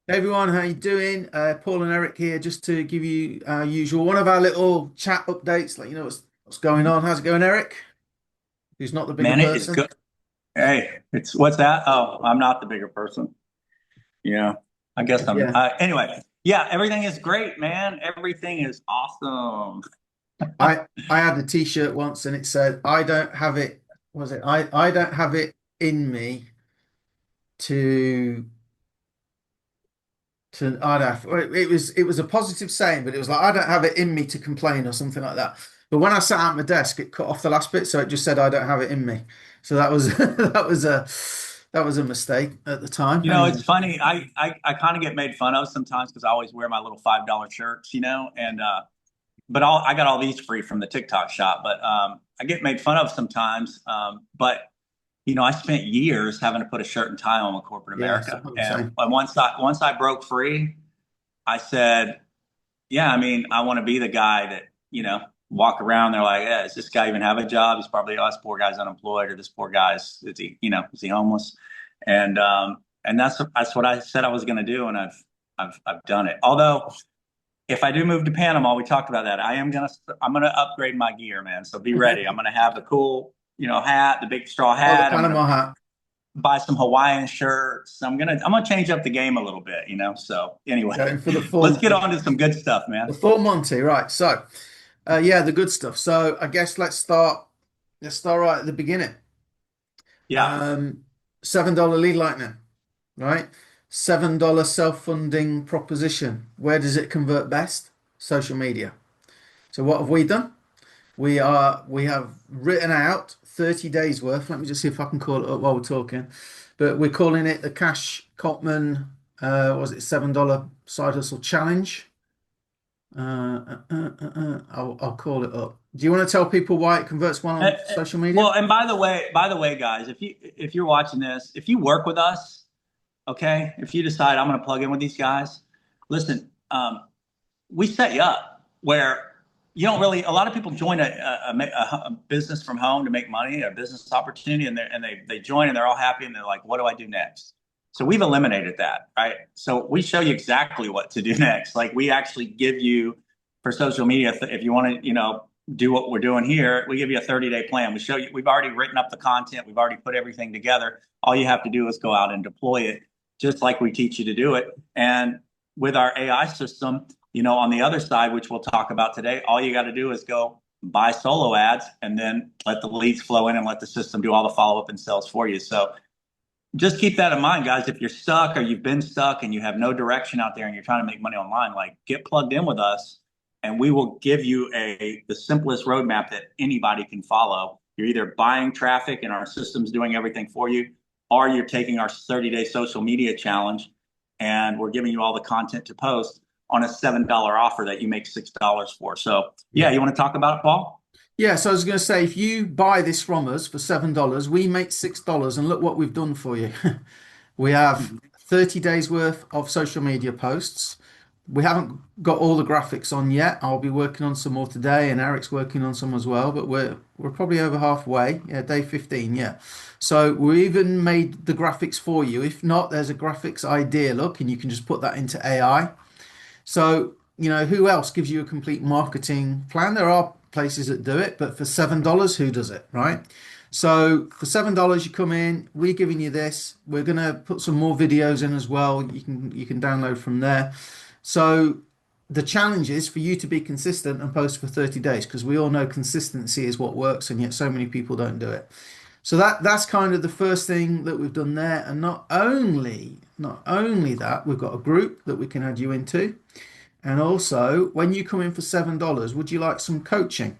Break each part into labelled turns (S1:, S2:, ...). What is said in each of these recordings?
S1: Hey everyone, how you doing? Paul and Eric here, just to give you our usual one of our little chat updates, like what's going on. How's it going, Eric? Who's not the bigger
S2: Man, it is
S1: person?
S2: good. Hey, it's what's that? Oh, I'm not the bigger person. Yeah, I guess I'm.
S1: Yeah,
S2: Anyway, yeah, everything is great, man. Everything is awesome.
S1: I had a T-shirt once and it said, "I don't have it." Was it? I don't have it in me to I don't know, it was a positive saying, but it was like I don't have it in me to complain or something like that. But when I sat at my desk, it cut off the last bit, so it just said I don't have it in me. So that was that was a mistake at the time.
S2: It's
S1: Anyway,
S2: funny. I kind of get made fun of sometimes because I always wear my little $5 shirts, and but I got all these free from the TikTok shop. But I get made fun of sometimes. But I spent years having to put a shirt and tie on with corporate
S1: yeah, so
S2: America,
S1: I'm
S2: and
S1: saying.
S2: once I broke free, I said, yeah, I mean, I want to be the guy that, walk around. They're like, yeah, does this guy even have a job? He's probably, oh, this poor guy's unemployed, or this poor guy's, is he homeless? And that's what I said I was going to do. And I've done it. Although if I do move to Panama, we talked about that. I'm going to upgrade my gear, man. So be ready. I'm going to have the cool, hat, the big straw
S1: Oh, the
S2: hat. I'm going to
S1: Panama hat.
S2: buy some Hawaiian shirts. I'm gonna change up the game a little bit. So
S1: Going
S2: anyway,
S1: for the
S2: let's
S1: full
S2: get
S1: the,
S2: on to some good stuff, man.
S1: the full Monty, right? So, yeah, the good stuff. So I guess let's start right at the beginning.
S2: Yeah.
S1: Um, $7 lead lightning, right? $7 self-funding proposition. Where does it convert best? Social media. So what have we done? We have written out 30 days worth. Let me just see if I can call it up while we're talking. But we're calling it the Cash Cotman, was it $7 side hustle challenge? I'll call it up. Do you want to tell people why it converts well
S2: Uh,
S1: on
S2: uh,
S1: social media?
S2: well, and by the way, guys, if you're watching this, if you work with us, okay, if you decide I'm going to plug in with these guys, listen, we set you up where you don't really. A lot of people join a business from home to make money, a business opportunity, and they join and they're all happy and they're like, what do I do next? So we've eliminated that, right? So we show you exactly what to do next. Like we actually give you for social media, if you want to, do what we're doing here, we give you a 30-day plan. We show you, we've already written up the content, we've already put everything together. All you have to do is go out and deploy it just like we teach you to do it. And with our AI system, on the other side, which we'll talk about today, all you got to do is go buy solo ads and then let the leads flow in and let the system do all the follow up and sales for you. So just keep that in mind, guys. If you're stuck or you've been stuck and you have no direction out there and you're trying to make money online, like get plugged in with us and we will give you the simplest roadmap that anybody can follow. You're either buying traffic and our system's doing everything for you, or you're taking our 30-day social media challenge and we're giving you all the content to post on a $7 offer that you make $6 for. So yeah,
S1: Yeah.
S2: you want to talk about it, Paul?
S1: Yeah, so I was going to say, if you buy this from us for $7, we make $6, and look what we've done for you. We have 30 days worth of social media posts. We haven't got all the graphics on yet. I'll be working on some more today, and Eric's working on some as well, but we're probably over halfway. Yeah, day 15, yeah. So we even made the graphics for you. If not, there's a graphics idea, look, and you can just put that into AI. So, who else gives you a complete marketing plan? There are places that do it, but for $7, who does it, right? So for $7, you come in, we're giving you this. We're gonna put some more videos in as well. You can download from there. So the challenge is for you to be consistent and post for 30 days because we all know consistency is what works, and yet so many people don't do it. So that's kind of the first thing that we've done there. And not only that, we've got a group that we can add you into. And also, when you come in for $7, would you like some coaching?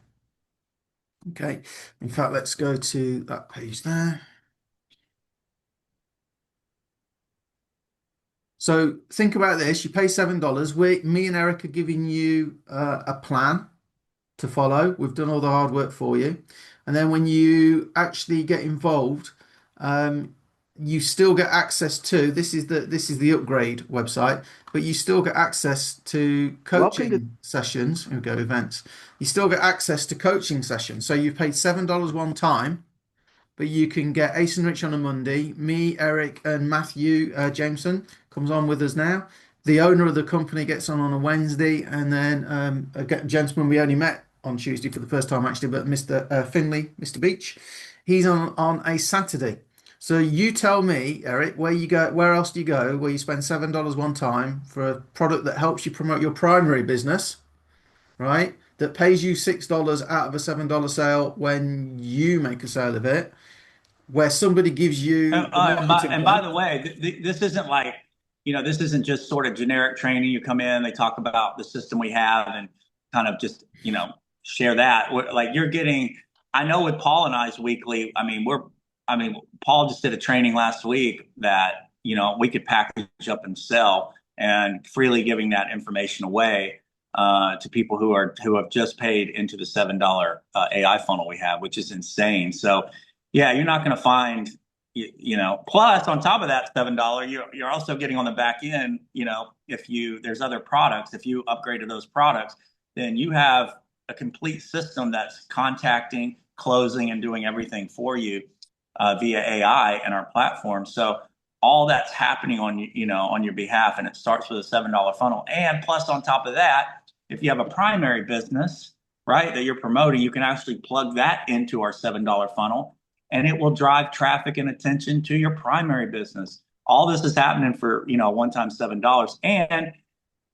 S1: Okay. In fact, let's go to that page there. So think about this. You pay $7. Me and Eric are giving you a plan to follow. We've done all the hard work for you. And then when you actually get involved, um, you still get access to this is the upgrade website, but you still get access to
S2: Welcome to.
S1: coaching sessions. Here we go, events. You still get access to coaching sessions. So you've paid $7 one time, but you can get Ace and Rich on a Monday. Me, Eric, and Matthew Jameson comes on with us now. The owner of the company gets on a Wednesday, and then a gentleman we only met on Tuesday for the first time actually, but Mr. Finley, Mr. Beach, he's on a Saturday. So you tell me, Eric, where you go, where else do you go, where you spend $7 one time for a product that helps you promote your primary business, right? That pays you $6 out of a $7 sale when you make a sale of it, where somebody gives you the marketing
S2: And by
S1: plan.
S2: the way, this isn't like, this isn't just sort of generic training. You come in, they talk about the system we have and kind of just, share that. Like you're getting, I know with Paul and I's weekly, Paul just did a training last week that, we could package up and sell and freely giving that information away to people who have just paid into the $7 AI funnel we have, which is insane. So yeah, you're not going to find plus on top of that $7, you're also getting on the back end. If there's other products, if you upgrade to those products, then you have a complete system that's contacting, closing, and doing everything for you via AI and our platform. So all that's happening on your behalf, and it starts with a $7 funnel. And plus, on top of that, if you have a primary business, right, that you're promoting, you can actually plug that into our $7 funnel, and it will drive traffic and attention to your primary business. All this is happening for one time $7. And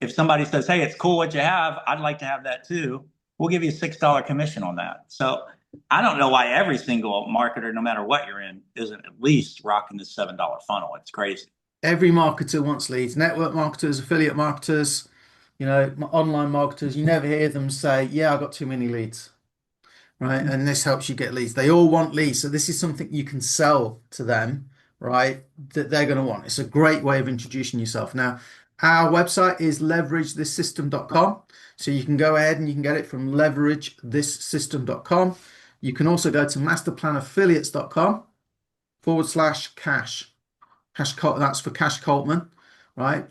S2: if somebody says, "Hey, it's cool what you have. I'd like to have that too," we'll give you a $6 commission on that. So I don't know why every single marketer, no matter what you're in, isn't at least rocking this $7 funnel. It's crazy.
S1: Every marketer wants leads. Network marketers, affiliate marketers, online marketers. You never hear them say, "Yeah, I got too many leads." Right? And this helps you get leads. They all want leads. So this is something you can sell to them, right? That they're going to want. It's a great way of introducing yourself. Now, our website is leveragethissystem.com. So you can go ahead and you can get it from leveragethissystem.com. You can also go to masterplanaffiliates.com /cash. That's for Cash Coltman, right?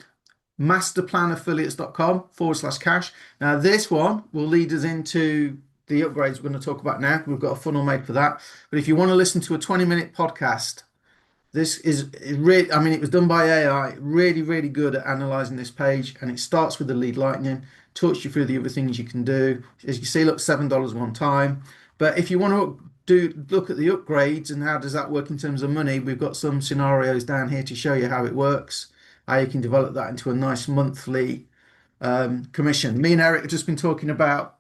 S1: Masterplanaffiliates.com /cash. Now, this one will lead us into the upgrades we're going to talk about now. We've got a funnel made for that. But if you want to listen to a 20-minute podcast, this is really, it was done by AI, really, really good at analyzing this page. And it starts with the lead lightning, talks you through the other things you can do. As you see, look, $7 one time. But if you want to look at the upgrades and how does that work in terms of money, we've got some scenarios down here to show you how it works, how you can develop that into a nice monthly commission. Me and Eric have just been talking about,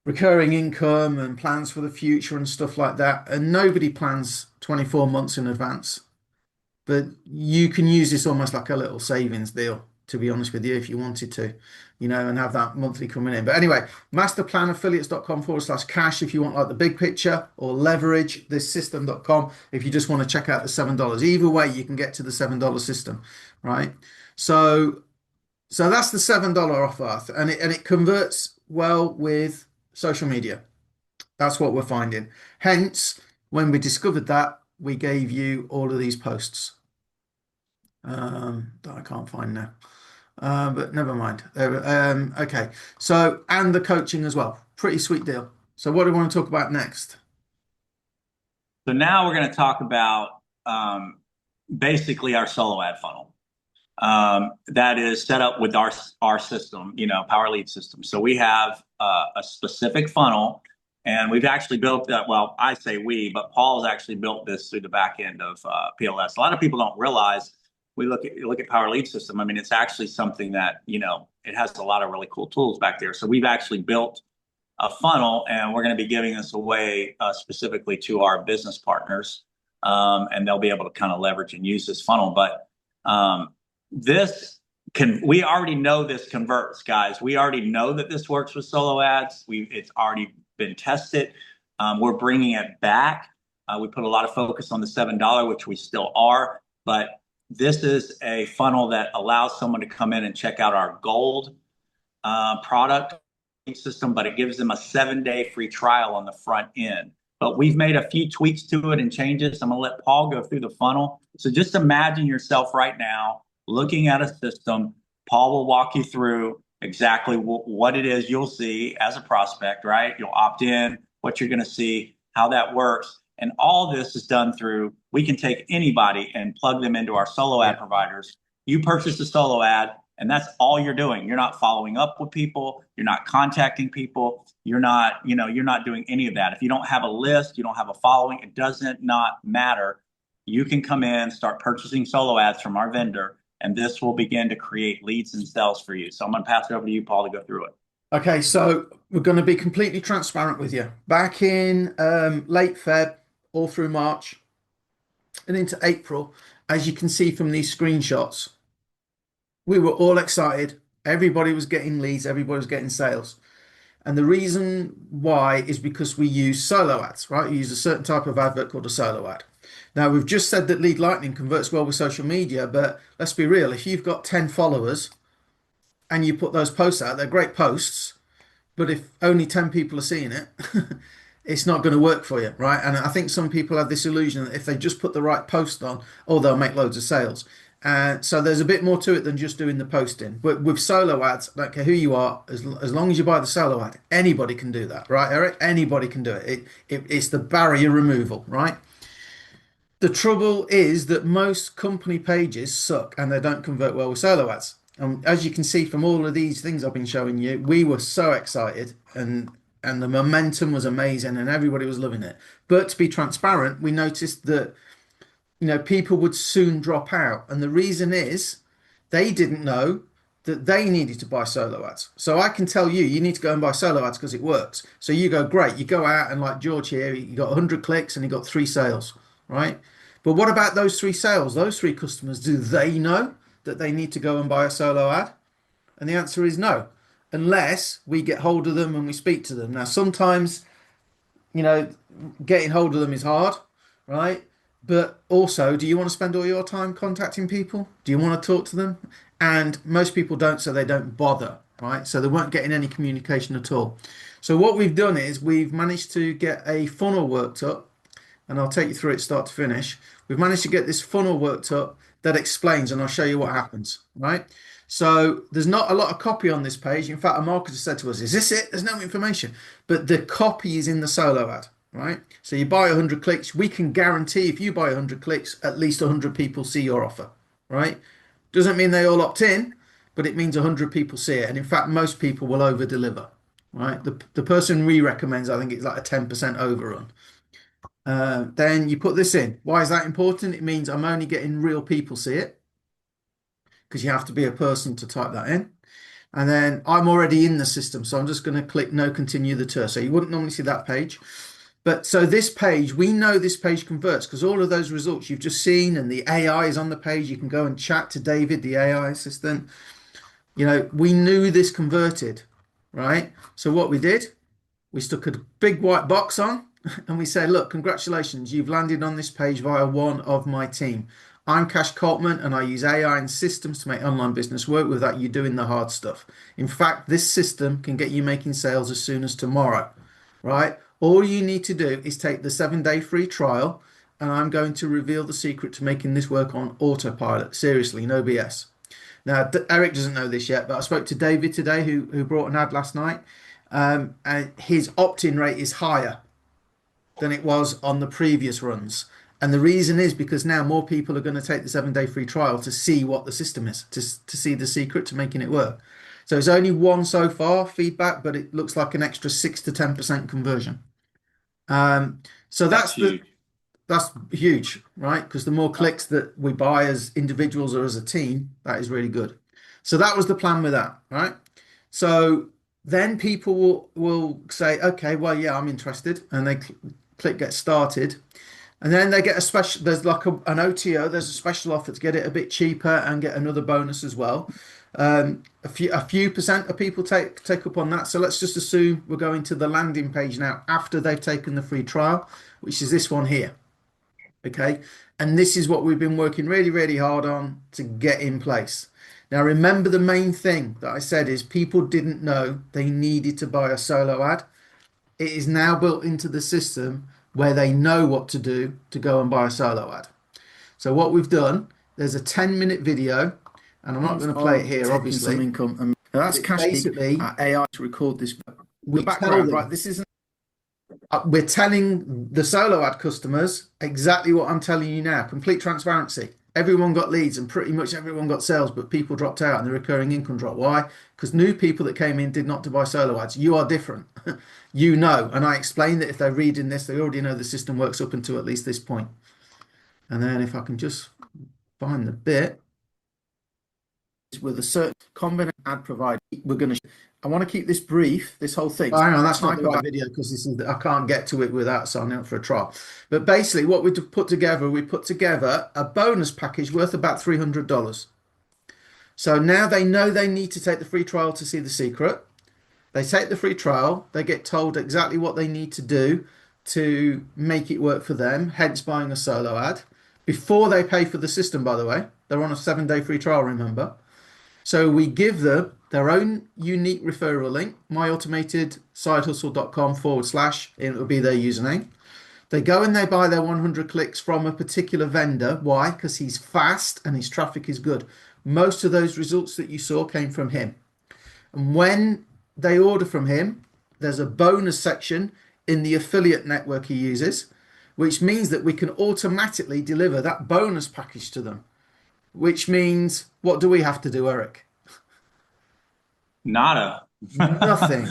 S1: recurring income and plans for the future and stuff like that. And nobody plans 24 months in advance. But you can use this almost like a little savings deal, to be honest with you, if you wanted to, and have that monthly coming in. But anyway, masterplanaffiliates.com /cash if you want like the big picture, or leveragethissystem.com if you just want to check out the $7. Either way, you can get to the $7 system, right? So that's the $7 offer, and it converts well with social media. That's what we're finding. Hence, when we discovered that, we gave you all of these posts that I can't find now. But never mind. Okay. So, and the coaching as well. Pretty sweet deal. So what do we want to talk about next?
S2: So now we're going to talk about basically our solo ad funnel. That is set up with our system, Power Lead system. So we have a specific funnel, and we've actually built that. Well, I say we, but Paul's actually built this through the back end of PLS. A lot of people don't realize we look at Power Lead system. It's actually something that it has a lot of really cool tools back there. So we've actually built a funnel, and we're going to be giving this away specifically to our business partners, and they'll be able to kind of leverage and use this funnel. But we already know this converts, guys. We already know that this works with solo ads. It's already been tested. We're bringing it back. We put a lot of focus on the $7, which we still are, but this is a funnel that allows someone to come in and check out our gold product system, but it gives them a 7-day free trial on the front end. But we've made a few tweaks to it and changes. I'm going to let Paul go through the funnel. So just imagine yourself right now looking at a system. Paul will walk you through exactly what it is you'll see as a prospect, right? You'll opt in, what you're going to see. how that works. And all this is done through, we can take anybody and plug them into our solo ad
S1: Yeah.
S2: providers. You purchase a solo ad, and that's all you're doing. You're not following up with people. You're not contacting people. You're not doing any of that. If you don't have a list, you don't have a following, it doesn't not matter. You can come in, start purchasing solo ads from our vendor, and this will begin to create leads and sales for you. So I'm going to pass it over to you, Paul, to go through it.
S1: Okay, so we're going to be completely transparent with you. Back in late Feb, all through March and into April, as you can see from these screenshots, we were all excited. Everybody was getting leads, everybody was getting sales. And the reason why is because we use solo ads, right? We use a certain type of advert called a solo ad. Now, we've just said that Lead Lightning converts well with social media, but let's be real. If you've got 10 followers and you put those posts out, they're great posts, but if only 10 people are seeing it, it's not going to work for you, right? And I think some people have this illusion that if they just put the right post on, oh, they'll make loads of sales. So there's a bit more to it than just doing the posting. But with solo ads, I don't care who you are, as long as you buy the solo ad, anybody can do that, right, Eric? Anybody can do it. It's the barrier removal, right? The trouble is that most company pages suck and they don't convert well with solo ads. And as you can see from all of these things I've been showing you, we were so excited and the momentum was amazing and everybody was loving it. But to be transparent, we noticed that people would soon drop out. And the reason is they didn't know that they needed to buy solo ads. So I can tell you, you need to go and buy solo ads because it works. So you go, great. You go out and like George here, you got 100 clicks and you got 3 sales, right? But what about those 3 sales? Those 3 customers, do they know that they need to go and buy a solo ad? And the answer is no, unless we get hold of them and we speak to them. Now, sometimes, you know, getting hold of them is hard, right? But also, do you want to spend all your time contacting people? Do you want to talk to them? And most people don't, so they don't bother, right? So they weren't getting any communication at all. So what we've done is we've managed to get a funnel worked up, and I'll take you through it start to finish. We've managed to get this funnel worked up that explains, and I'll show you what happens, right? So there's not a lot of copy on this page. In fact, a marketer said to us, is this it? There's no information. But the copy is in the solo ad, right? So you buy 100 clicks. We can guarantee if you buy 100 clicks, at least 100 people see your offer, right? Doesn't mean they all opt in, but it means 100 people see it. And in fact, most people will over deliver, right? The person we recommends, I think it's like a 10% overrun. Then you put this in. Why is that important? It means I'm only getting real people see it because you have to be a person to type that in. And then I'm already in the system, so I'm just going to click no continue the tour. So you wouldn't normally see that page. But so this page, we know this page converts because all of those results you've just seen and the AI is on the page. You can go and chat to David, the AI assistant. We knew this converted, right? So what we did, we stuck a big white box on and we said, look, congratulations, you've landed on this page via one of my team. I'm Cash Coltman and I use AI and systems to make online business work without you doing the hard stuff. In fact, this system can get you making sales as soon as tomorrow, right? All you need to do is take the 7-day free trial and I'm going to reveal the secret to making this work on autopilot. Seriously, no BS. Now, Eric doesn't know this yet, but I spoke to David today who brought an ad last night. And his opt-in rate is higher than it was on the previous runs. And the reason is because now more people are going to take the 7-day free trial to see what the system is, to see the secret to making it work. So it's only one so far feedback, but it looks like an extra 6 to 10% conversion. So
S2: That's huge.
S1: that's huge, right? Because the more clicks that we buy as individuals or as a team, that is really good. So that was the plan with that, right? So then people will say, okay, well, yeah, I'm interested. And they click get started. And then they get a special, there's like an OTO, there's a special offer to get it a bit cheaper and get another bonus as well. A few percent of people take up on that. So let's just assume we're going to the landing page now after they've taken the free trial, which is this one here. Okay. And this is what we've been working really, really hard on to get in place. Now, remember the main thing that I said is people didn't know they needed to buy a solo ad. It is now built into the system where they know what to do to go and buy a solo ad. So what we've done, there's a 10-minute video, and I'm not going to play it here, obviously.
S3: Some income, and that's
S1: Basically,
S3: AI to record this.
S1: we
S3: The background,
S1: tell them,
S3: right? This isn't
S1: We're telling the solo ad customers exactly what I'm telling you now. Complete transparency. Everyone got leads and pretty much everyone got sales, but people dropped out and the recurring income dropped. Why? Because new people that came in did not to buy solo ads. You are different. You know. And I explained that if they're reading this, they already know the system works up until at least this point. And then if I can just find the bit with a certain combination ad provider, we're going to. I want to keep this brief, this whole thing. Oh, hang on, that's not the right video because this is I can't get to it without signing up for a trial. But basically, what we put together, we put together a bonus package worth about $300. So now they know they need to take the free trial to see the secret. They take the free trial, they get told exactly what they need to do to make it work for them, hence buying a solo ad. Before they pay for the system, by the way, they're on a 7-day free trial, remember? So we give them their own unique referral link, myautomatedsidehustle.com/, and it will be their username. They go and they buy their 100 clicks from a particular vendor. Why? Because he's fast and his traffic is good. Most of those results that you saw came from him. And when they order from him, there's a bonus section in the affiliate network he uses, which means that we can automatically deliver that bonus package to them. Which means, what do we have to do, Eric?
S2: Nada.
S1: Nothing.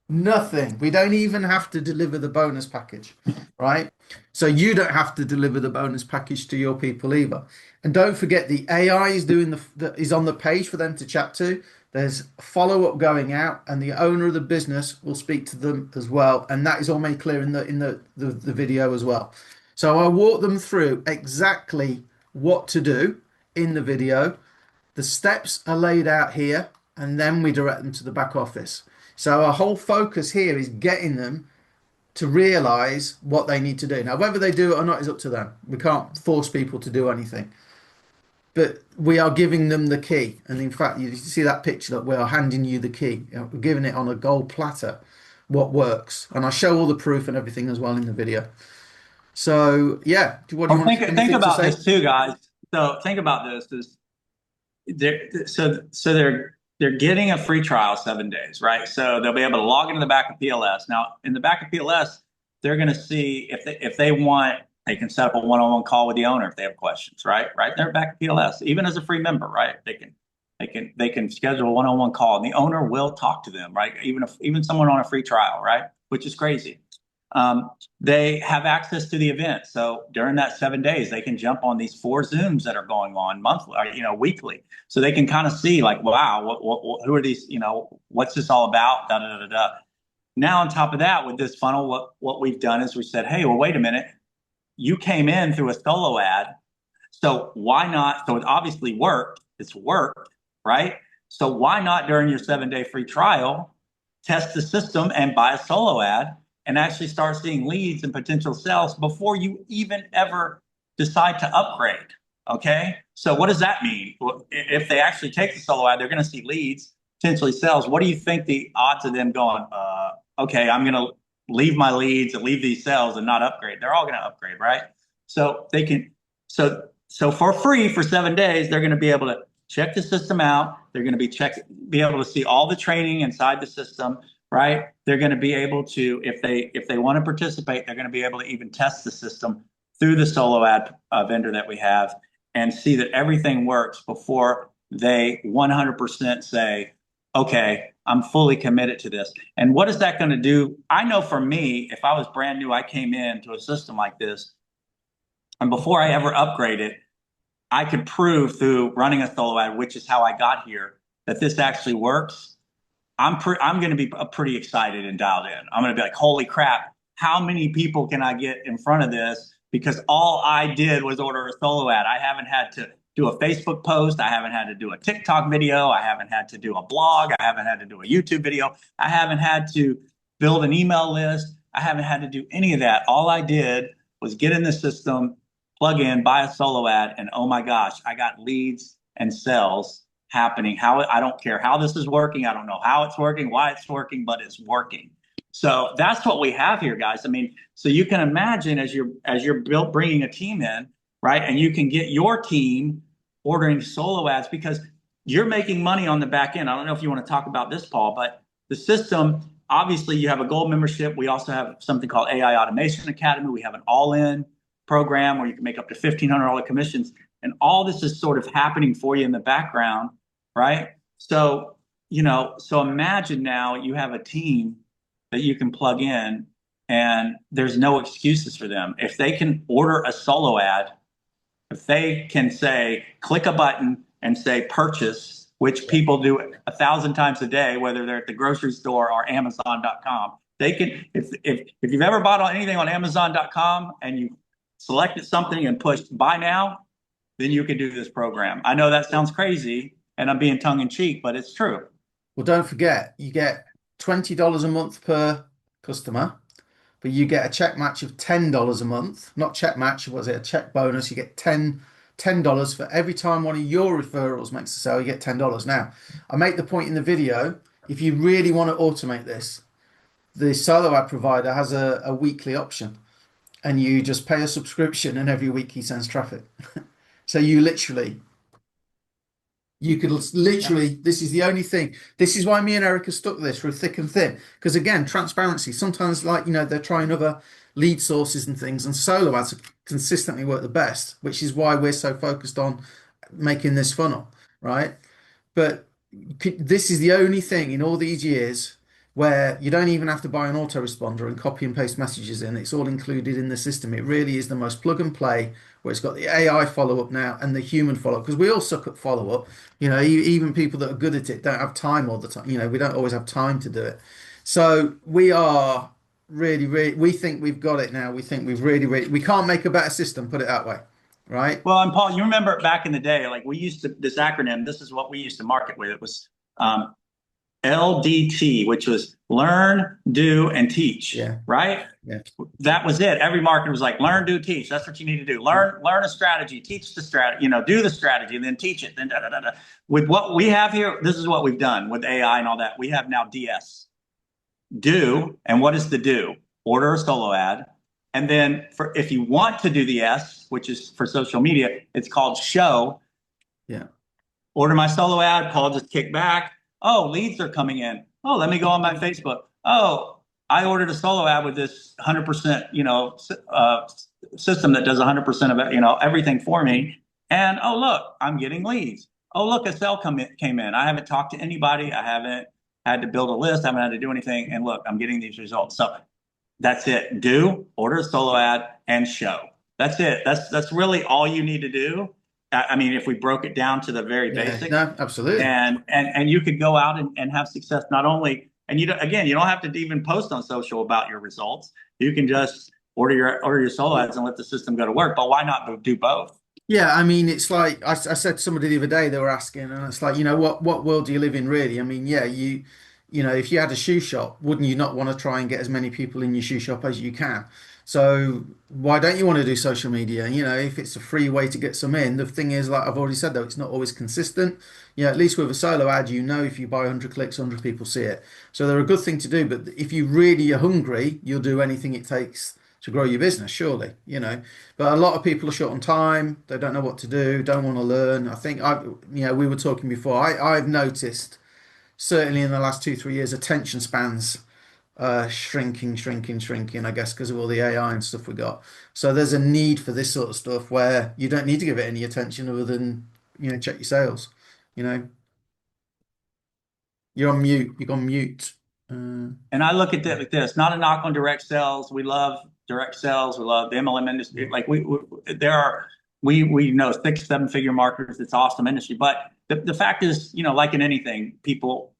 S1: Nothing. We don't even have to deliver the bonus package, right? So you don't have to deliver the bonus package to your people either. And don't forget, the AI is doing is on the page for them to chat to. There's follow-up going out, and the owner of the business will speak to them as well. And that is all made clear in the video as well. So I walk them through exactly what to do in the video. The steps are laid out here, and then we direct them to the back office. So our whole focus here is getting them to realize what they need to do. Now, whether they do it or not is up to them. We can't force people to do anything. But we are giving them the key. And in fact, you see that picture that we are handing you the key. We're giving it on a gold platter, what works. And I show all the proof and everything as well in the video. So, yeah. What do you want
S2: think about this too, guys. So think about this. They're getting a free trial 7 days, right? So they'll be able to log into the back of PLS. Now, in the back of PLS, they're going to see if they want, they can set up a one-on-one call with the owner if they have questions, right? Right there back of PLS, even as a free member, right? They can schedule a one-on-one call, and the owner will talk to them, right? Even someone on a free trial, right? Which is crazy. They have access to the event. So during that 7 days, they can jump on these 4 Zooms that are going on monthly, or, weekly. So they can kind of see like, wow, who are these, what's this all about? Da, da, da, da. Now, on top of that, with this funnel, what we've done is we said, hey, well, wait a minute. You came in through a solo ad. So why not? So it obviously worked. It's worked, right? So why not during your 7-day free trial, test the system and buy a solo ad and actually start seeing leads and potential sales before you even ever decide to upgrade. Okay. So what does that mean? Well, if they actually take the solo ad, they're going to see leads, potentially sales. What do you think the odds of them going, okay, I'm going to leave my leads and leave these sales and not upgrade? They're all going to upgrade, right? So they can, so for free for 7 days, they're going to be able to check the system out. They're going to be able to see all the training inside the system. Right? They're going to be able to, if they want to participate, they're going to be able to even test the system through the solo ad vendor that we have and see that everything works before they 100% say, okay, I'm fully committed to this. And what is that going to do? I know for me, if I was brand new, I came into a system like this, and before I ever upgraded, I could prove through running a solo ad, which is how I got here, that this actually works. I'm going to be pretty excited and dialed in. I'm going to be like, holy crap, how many people can I get in front of this? Because all I did was order a solo ad. I haven't had to do a Facebook post. I haven't had to do a TikTok video. I haven't had to do a blog. I haven't had to do a YouTube video. I haven't had to build an email list. I haven't had to do any of that. All I did was get in the system, plug in, buy a solo ad, and oh my gosh, I got leads and sales happening. I don't care how this is working. I don't know how it's working, why it's working, but it's working. So that's what we have here, guys. I mean, so you can imagine as you're bringing a team in, right? And you can get your team ordering solo ads because you're making money on the back end. I don't know if you want to talk about this, Paul, but the system obviously you have a gold membership. We also have something called AI Automation Academy. We have an all-in program where you can make up to $1,500 commissions. And all this is sort of happening for you in the background, right? So, so imagine now you have a team that you can plug in and there's no excuses for them. If they can order a solo ad, if they can say, click a button and say purchase, which people do 1,000 times a day, whether they're at the grocery store or Amazon.com, they can, if you've ever bought anything on Amazon.com and you selected something and pushed buy now, then you can do this program. I know that sounds crazy and I'm being tongue in cheek, but it's true.
S1: Well, don't forget, you get $20 a month per customer, but you get a check match of $10 a month. Not check match, was it a check bonus? You get $10 for every time one of your referrals makes a sale, you get $10. Now, I make the point in the video, if you really want to automate this, the solo ad provider has a weekly option, and you just pay a subscription and every week he sends traffic. So you could literally, this is the only thing. This is why me and Eric are stuck with this through thick and thin. Because again, transparency. Sometimes, like, they're trying other lead sources and things, and solo ads consistently work the best, which is why we're so focused on making this funnel, right? But this is the only thing in all these years where you don't even have to buy an autoresponder and copy and paste messages in. It's all included in the system. It really is the most plug and play, where it's got the AI follow up now and the human follow up, because we all suck at follow up. Even people that are good at it don't have time all the time. We don't always have time to do it. So we are really, really, we think we've got it now. We think we've really, really, we can't make a better system, put it that way. Right?
S2: Well, and Paul, you remember back in the day, like we used to, this acronym, this is what we used to market with. It was LDT, which was learn, do, and teach.
S1: Yeah.
S2: Right?
S1: Yeah.
S2: That was it. Every marketer was like, learn, do, teach. That's what you need to do. Learn a strategy, teach the strategy, do the strategy, and then teach it. Then da, da, da, da. With what we have here, this is what we've done with AI and all that. We have now DS. Do, and what is the do? Order a solo ad. And then if you want to do the S, which is for social media, it's called show.
S1: Yeah.
S2: Order my solo ad, Paul just kick back. Oh, leads are coming in. Oh, let me go on my Facebook. Oh, I ordered a solo ad with this 100%, system that does 100% of it, everything for me. And oh, look, I'm getting leads. Oh, look, a sale came in. I haven't talked to anybody. I haven't had to build a list. I haven't had to do anything. And look, I'm getting these results. So that's it. Do, order a solo ad, and show. That's it. That's really all you need to do. I mean, if we broke it down to the very basic,
S1: no, absolutely.
S2: And you could go out and have success not only, and you don't have to even post on social about your results. You can just order your solo ads and let the system go to work. But why not do both?
S1: Yeah, I mean, it's like I said to somebody the other day, they were asking, and it's like, what world do you live in, really? I mean, yeah, if you had a shoe shop, wouldn't you not want to try and get as many people in your shoe shop as you can? So why don't you want to do social media? If it's a free way to get some in, the thing is, like I've already said, though, it's not always consistent. At least with a solo ad, if you buy 100 clicks, 100 people see it. So they're a good thing to do. But if you really are hungry, you'll do anything it takes to grow your business, surely. But a lot of people are short on time. They don't know what to do, don't want to learn. I think we were talking before. I've noticed, certainly in the last 2, 3 years, attention spans shrinking, I guess, because of all the AI and stuff we got. So there's a need for this sort of stuff where you don't need to give it any attention other than, check your sales. You're on mute. You've gone mute.
S2: And I look at it like this, not a knock on direct sales. We love direct sales. We love the MLM industry. Like we know 6, 7 figure marketers. It's awesome industry. But the fact is, like in anything, people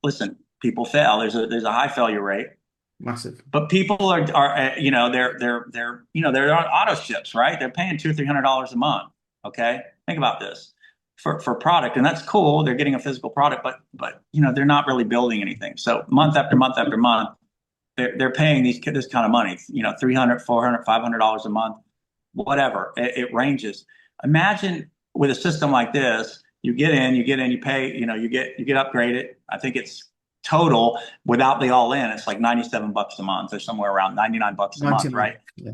S2: fail. There's a high failure rate.
S1: Massive.
S2: But people are they're on auto ships, right? They're paying $200-300 a month. Okay, think about this for product, and that's cool. They're getting a physical product, but they're not really building anything. So month after month after month, they're paying this kind of money. $300, $400, $500 a month, whatever. It ranges. Imagine with a system like this, you get in, you pay, you get upgraded. I think it's total without the all in, it's like $97 a month or somewhere around $99 a month, right?
S1: Yeah.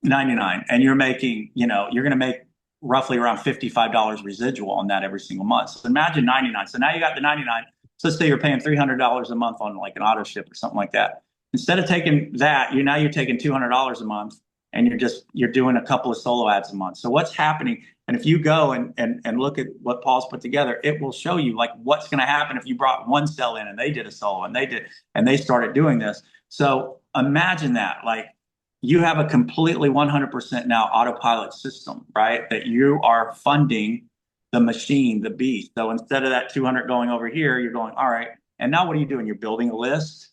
S2: 99. And you're making, you're going to make roughly around $55 residual on that every single month. So imagine 99. So now you got the 99. So let's say you're paying $300 a month on like an auto ship or something like that. Instead of taking that, you're taking $200 a month, and you're doing a couple of solo ads a month. So what's happening? And if you go and look at what Paul's put together, it will show you like what's going to happen if you brought one cell in and they did a solo and they started doing this. So imagine that, like you have a completely 100% now autopilot system, right? That you are funding the machine, the beast. So instead of that 200 going over here, you're going, all right. And now what are you doing? You're building a list,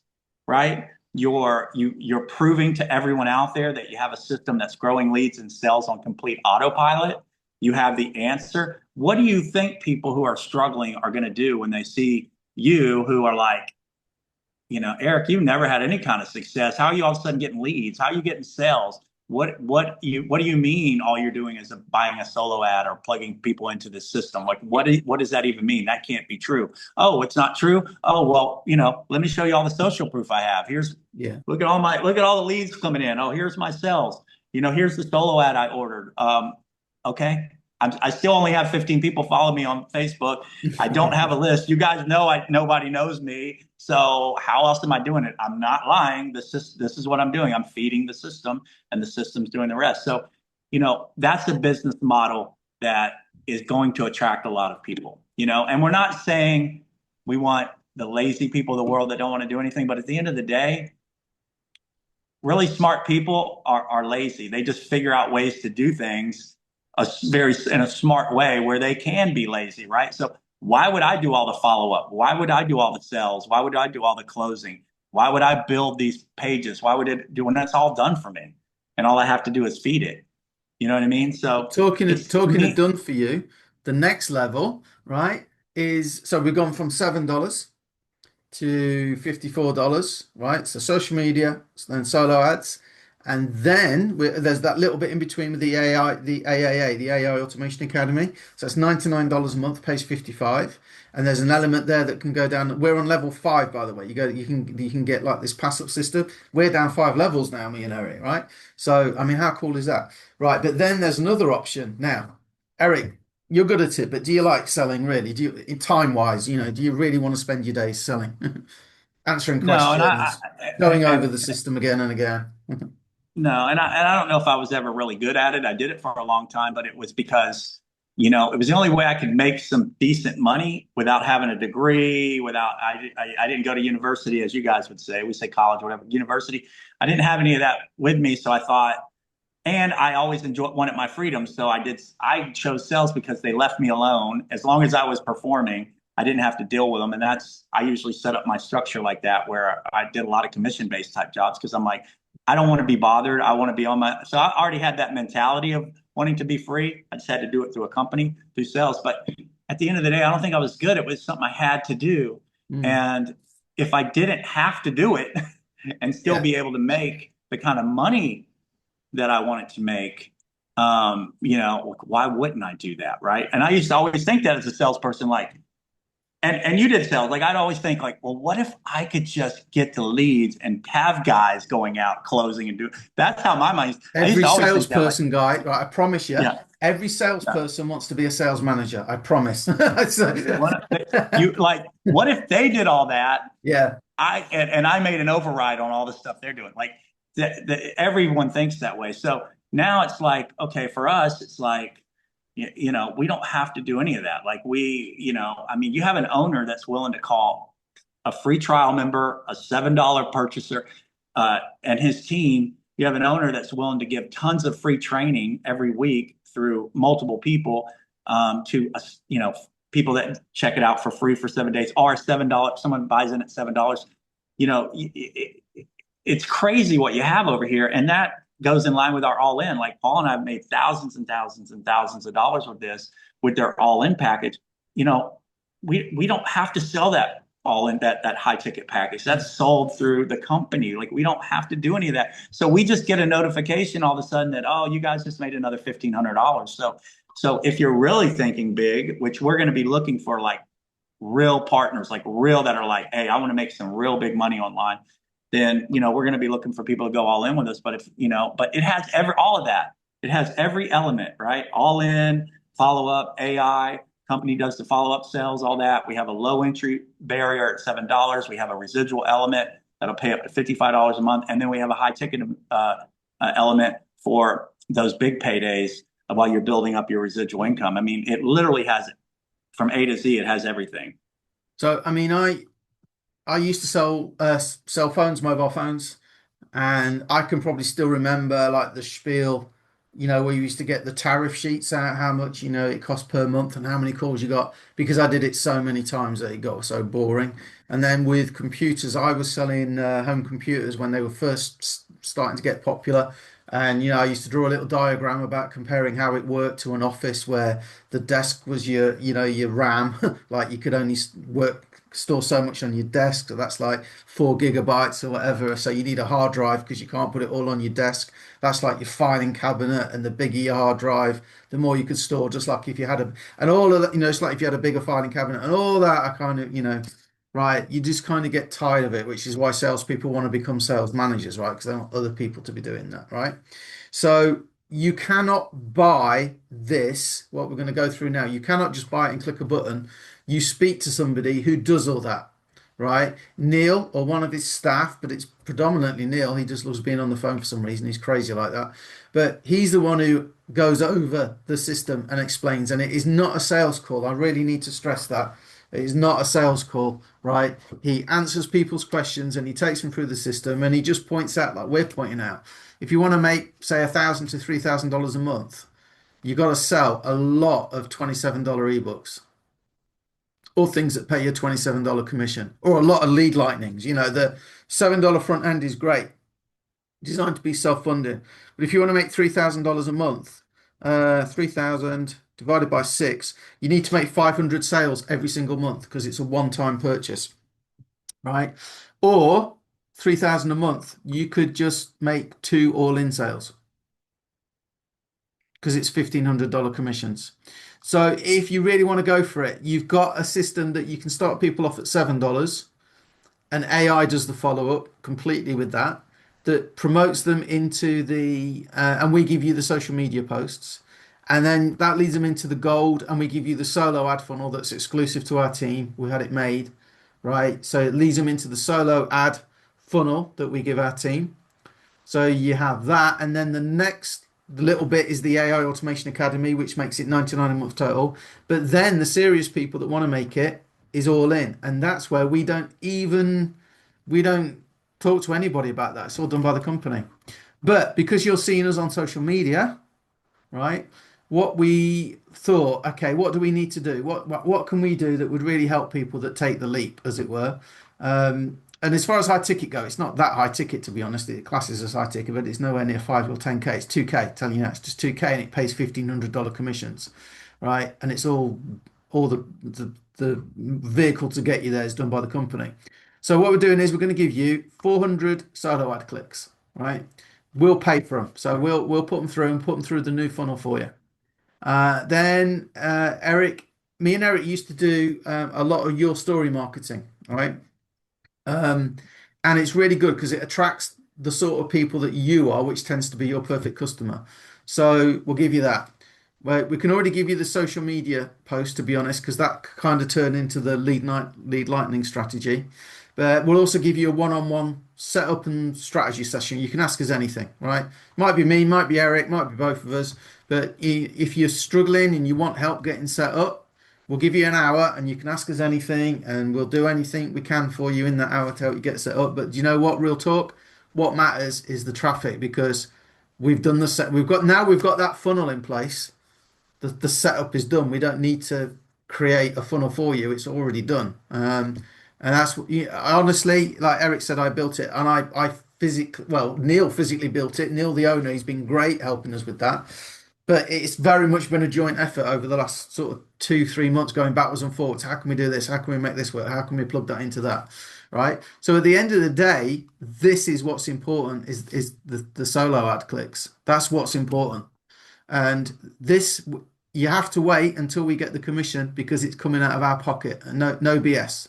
S2: right? You're proving to everyone out there that you have a system that's growing leads and sales on complete autopilot. You have the answer. What do you think people who are struggling are going to do when they see you who are like, Eric, you've never had any kind of success. How are you all of a sudden getting leads? How are you getting sales? What do you mean all you're doing is buying a solo ad or plugging people into the system? Like what does that even mean? That can't be true. Oh, it's not true. Oh, well, let me show you all the social proof I have.
S1: Yeah.
S2: Look at all the leads coming in. Oh, here's my sales. Here's the solo ad I ordered. Okay. I still only have 15 people follow me on Facebook. I don't have a list. You guys know nobody knows me. So how else am I doing it? I'm not lying. This is what I'm doing. I'm feeding the system, and the system's doing the rest. So, that's a business model that is going to attract a lot of people, and we're not saying we want the lazy people of the world that don't want to do anything. But at the end of the day, really smart people are lazy. They just figure out ways to do things in a smart way where they can be lazy, right? So why would I do all the follow up? Why would I do all the sales? Why would I do all the closing? Why would I build these pages? Why would it do when that's all done for me? And all I have to do is feed it. You know what I mean? So
S1: Talking of
S2: it's to
S1: talking of
S2: me,
S1: done for you, the next level, right, is so we've gone from $7 to $54, right? So social media, then solo ads, and then there's that little bit in between with the AI, the AAA, the AI Automation Academy. So it's $99 a month, pays 55, and there's an element there that can go down. We're on level 5, by the way. You can get like this pass up system. We're down 5 levels now, me and Eric, right? So I mean, how cool is that? Right, but then there's another option now. Eric, you're good at it, but do you like selling really? Do you, in time wise, do you really want to spend your days selling, answering
S2: no, and
S1: questions, going over
S2: and
S1: the system again and again?
S2: no, and I don't know if I was ever really good at it. I did it for a long time, but it was because, it was the only way I could make some decent money without having a degree, without I didn't go to university, as you guys would say. We say college, whatever, university. I didn't have any of that with me, so I thought, and I always wanted my freedom, so I chose sales because they left me alone. As long as I was performing, I didn't have to deal with them, and I usually set up my structure like that, where I did a lot of commission based type jobs because I'm like, I don't want to be bothered. I want to be on my. So I already had that mentality of wanting to be free. I just had to do it through a company, through sales. But at the end of the day, I don't think I was good. It was something I had to do,
S1: Mm,
S2: and if I didn't have to do it and still
S1: yeah.
S2: be able to make the kind of money that I wanted to make, why wouldn't I do that, right? And I used to always think that as a salesperson, like, and you did sales, like I'd always think like, well, what if I could just get the leads and have guys going out closing and do. That's how my mind. I used
S1: Every
S2: to always think that, like,
S1: salesperson guy, right, I promise you,
S2: yeah,
S1: every
S2: yeah.
S1: salesperson wants to be a sales manager. I promise.
S2: What if they did all that?
S1: Yeah,
S2: And I made an override on all the stuff they're doing. Like everyone thinks that way. So now it's like, okay, for us, it's like, we don't have to do any of that. Like I mean, you have an owner that's willing to call a free trial member, a $7 purchaser, and his team. You have an owner that's willing to give tons of free training every week through multiple people, to people that check it out for free for 7 days, or $7. Someone buys in at $7. It's crazy what you have over here, and that goes in line with our all in. Like Paul and I have made thousands and thousands and thousands of dollars with this, with their all in package. You know, we don't have to sell that all in, that high ticket package. That's sold through the company. Like we don't have to do any of that. So we just get a notification all of a sudden that, oh, you guys just made another $1,500. So if you're really thinking big, which we're going to be looking for, like real partners, like real that are like, hey, I want to make some real big money online, then we're going to be looking for people to go all in with us. But but it has all of that. It has every element, right? All in, follow up, AI. Company does the follow up sales, all that. We have a low entry barrier at $7. We have a residual element. that'll pay up to $55 a month. And then we have a high ticket element for those big paydays while you're building up your residual income. I mean, it literally has from A to Z, it has everything.
S1: So I mean, I used to sell cell phones, mobile phones, and I can probably still remember like the spiel, where you used to get the tariff sheets out, how much, it cost per month and how many calls you got, because I did it so many times that it got so boring. And then with computers, I was selling home computers when they were first starting to get popular. And, I used to draw a little diagram about comparing how it worked to an office where the desk was your RAM, like you could only store so much on your desk. So that's like 4 GB or whatever. So you need a hard drive because you can't put it all on your desk. That's like your filing cabinet, and the bigger your hard drive, the more you could store. Just like if you had and all of that, it's like if you had a bigger filing cabinet and all that, I kind of, right, you just kind of get tired of it, which is why salespeople want to become sales managers, right? Because they want other people to be doing that, right? So you cannot buy this, what we're going to go through now. You cannot just buy it and click a button. You speak to somebody who does all that, right? Neil or one of his staff, but it's predominantly Neil. He just loves being on the phone for some reason. He's crazy like that. But he's the one who goes over the system and explains. And it is not a sales call. I really need to stress that. It is not a sales call, right? He answers people's questions and he takes them through the system and he just points out, like we're pointing out, if you want to make, say, $1,000 to $3,000 a month, you got to sell a lot of $27 ebooks or things that pay you a $27 commission or a lot of lead lightnings. The $7 front end is great, designed to be self-funding. But if you want to make $3,000 a month, 3,000 divided by 6, you need to make 500 sales every single month because it's a one-time purchase, right? Or 3,000 a month, you could just make 2 all-in sales because it's $1,500 commissions. So if you really want to go for it, you've got a system that you can start people off at $7, and AI does the follow-up completely with that, that promotes them into and we give you the social media posts. And then that leads them into the gold, and we give you the solo ad funnel that's exclusive to our team. We had it made, right? So it leads them into the solo ad funnel that we give our team. So you have that, and then the next little bit is the AI Automation Academy, which makes it 99 a month total. But then the serious people that want to make it is all in, and that's where we don't talk to anybody about that. It's all done by the company. But because you're seeing us on social media, right? What we thought, okay, what do we need to do? What can we do that would really help people that take the leap, as it were? And as far as high ticket go, it's not that high ticket, to be honest. It classes as high ticket, but it's nowhere near 5 or 10K. It's 2K, telling you that it's just 2K, and it pays $1,500 commissions, right? And it's all the vehicle to get you there is done by the company. So what we're doing is we're going to give you 400 solo ad clicks, right? We'll pay for them, so we'll put them through and put them through the new funnel for you. Then me and Eric used to do a lot of your story marketing, all right? Um, and it's really good because it attracts the sort of people that you are, which tends to be your perfect customer. So we'll give you that. Well, we can already give you the social media post, to be honest, because that kind of turned into the lead lightning strategy. But we'll also give you a one-on-one setup and strategy session. You can ask us anything, right? Might be me, might be Eric, might be both of us. But if you're struggling and you want help getting set up, we'll give you an hour and you can ask us anything, and we'll do anything we can for you in that hour to help you get set up. But do you know what? Real talk, what matters is the traffic, because we've done the set. We've got that funnel in place. The setup is done. We don't need to create a funnel for you. It's already done. And that's honestly, like Eric said, I built it, and I physically, well, Neil physically built it. Neil, the owner, he's been great helping us with that. But it's very much been a joint effort over the last sort of 2, 3 months, going backwards and forwards. How can we do this? How can we make this work? How can we plug that into that? Right. So at the end of the day, this is what's important: is the solo ad clicks. That's what's important. And this, you have to wait until we get the commission because it's coming out of our pocket. And no BS.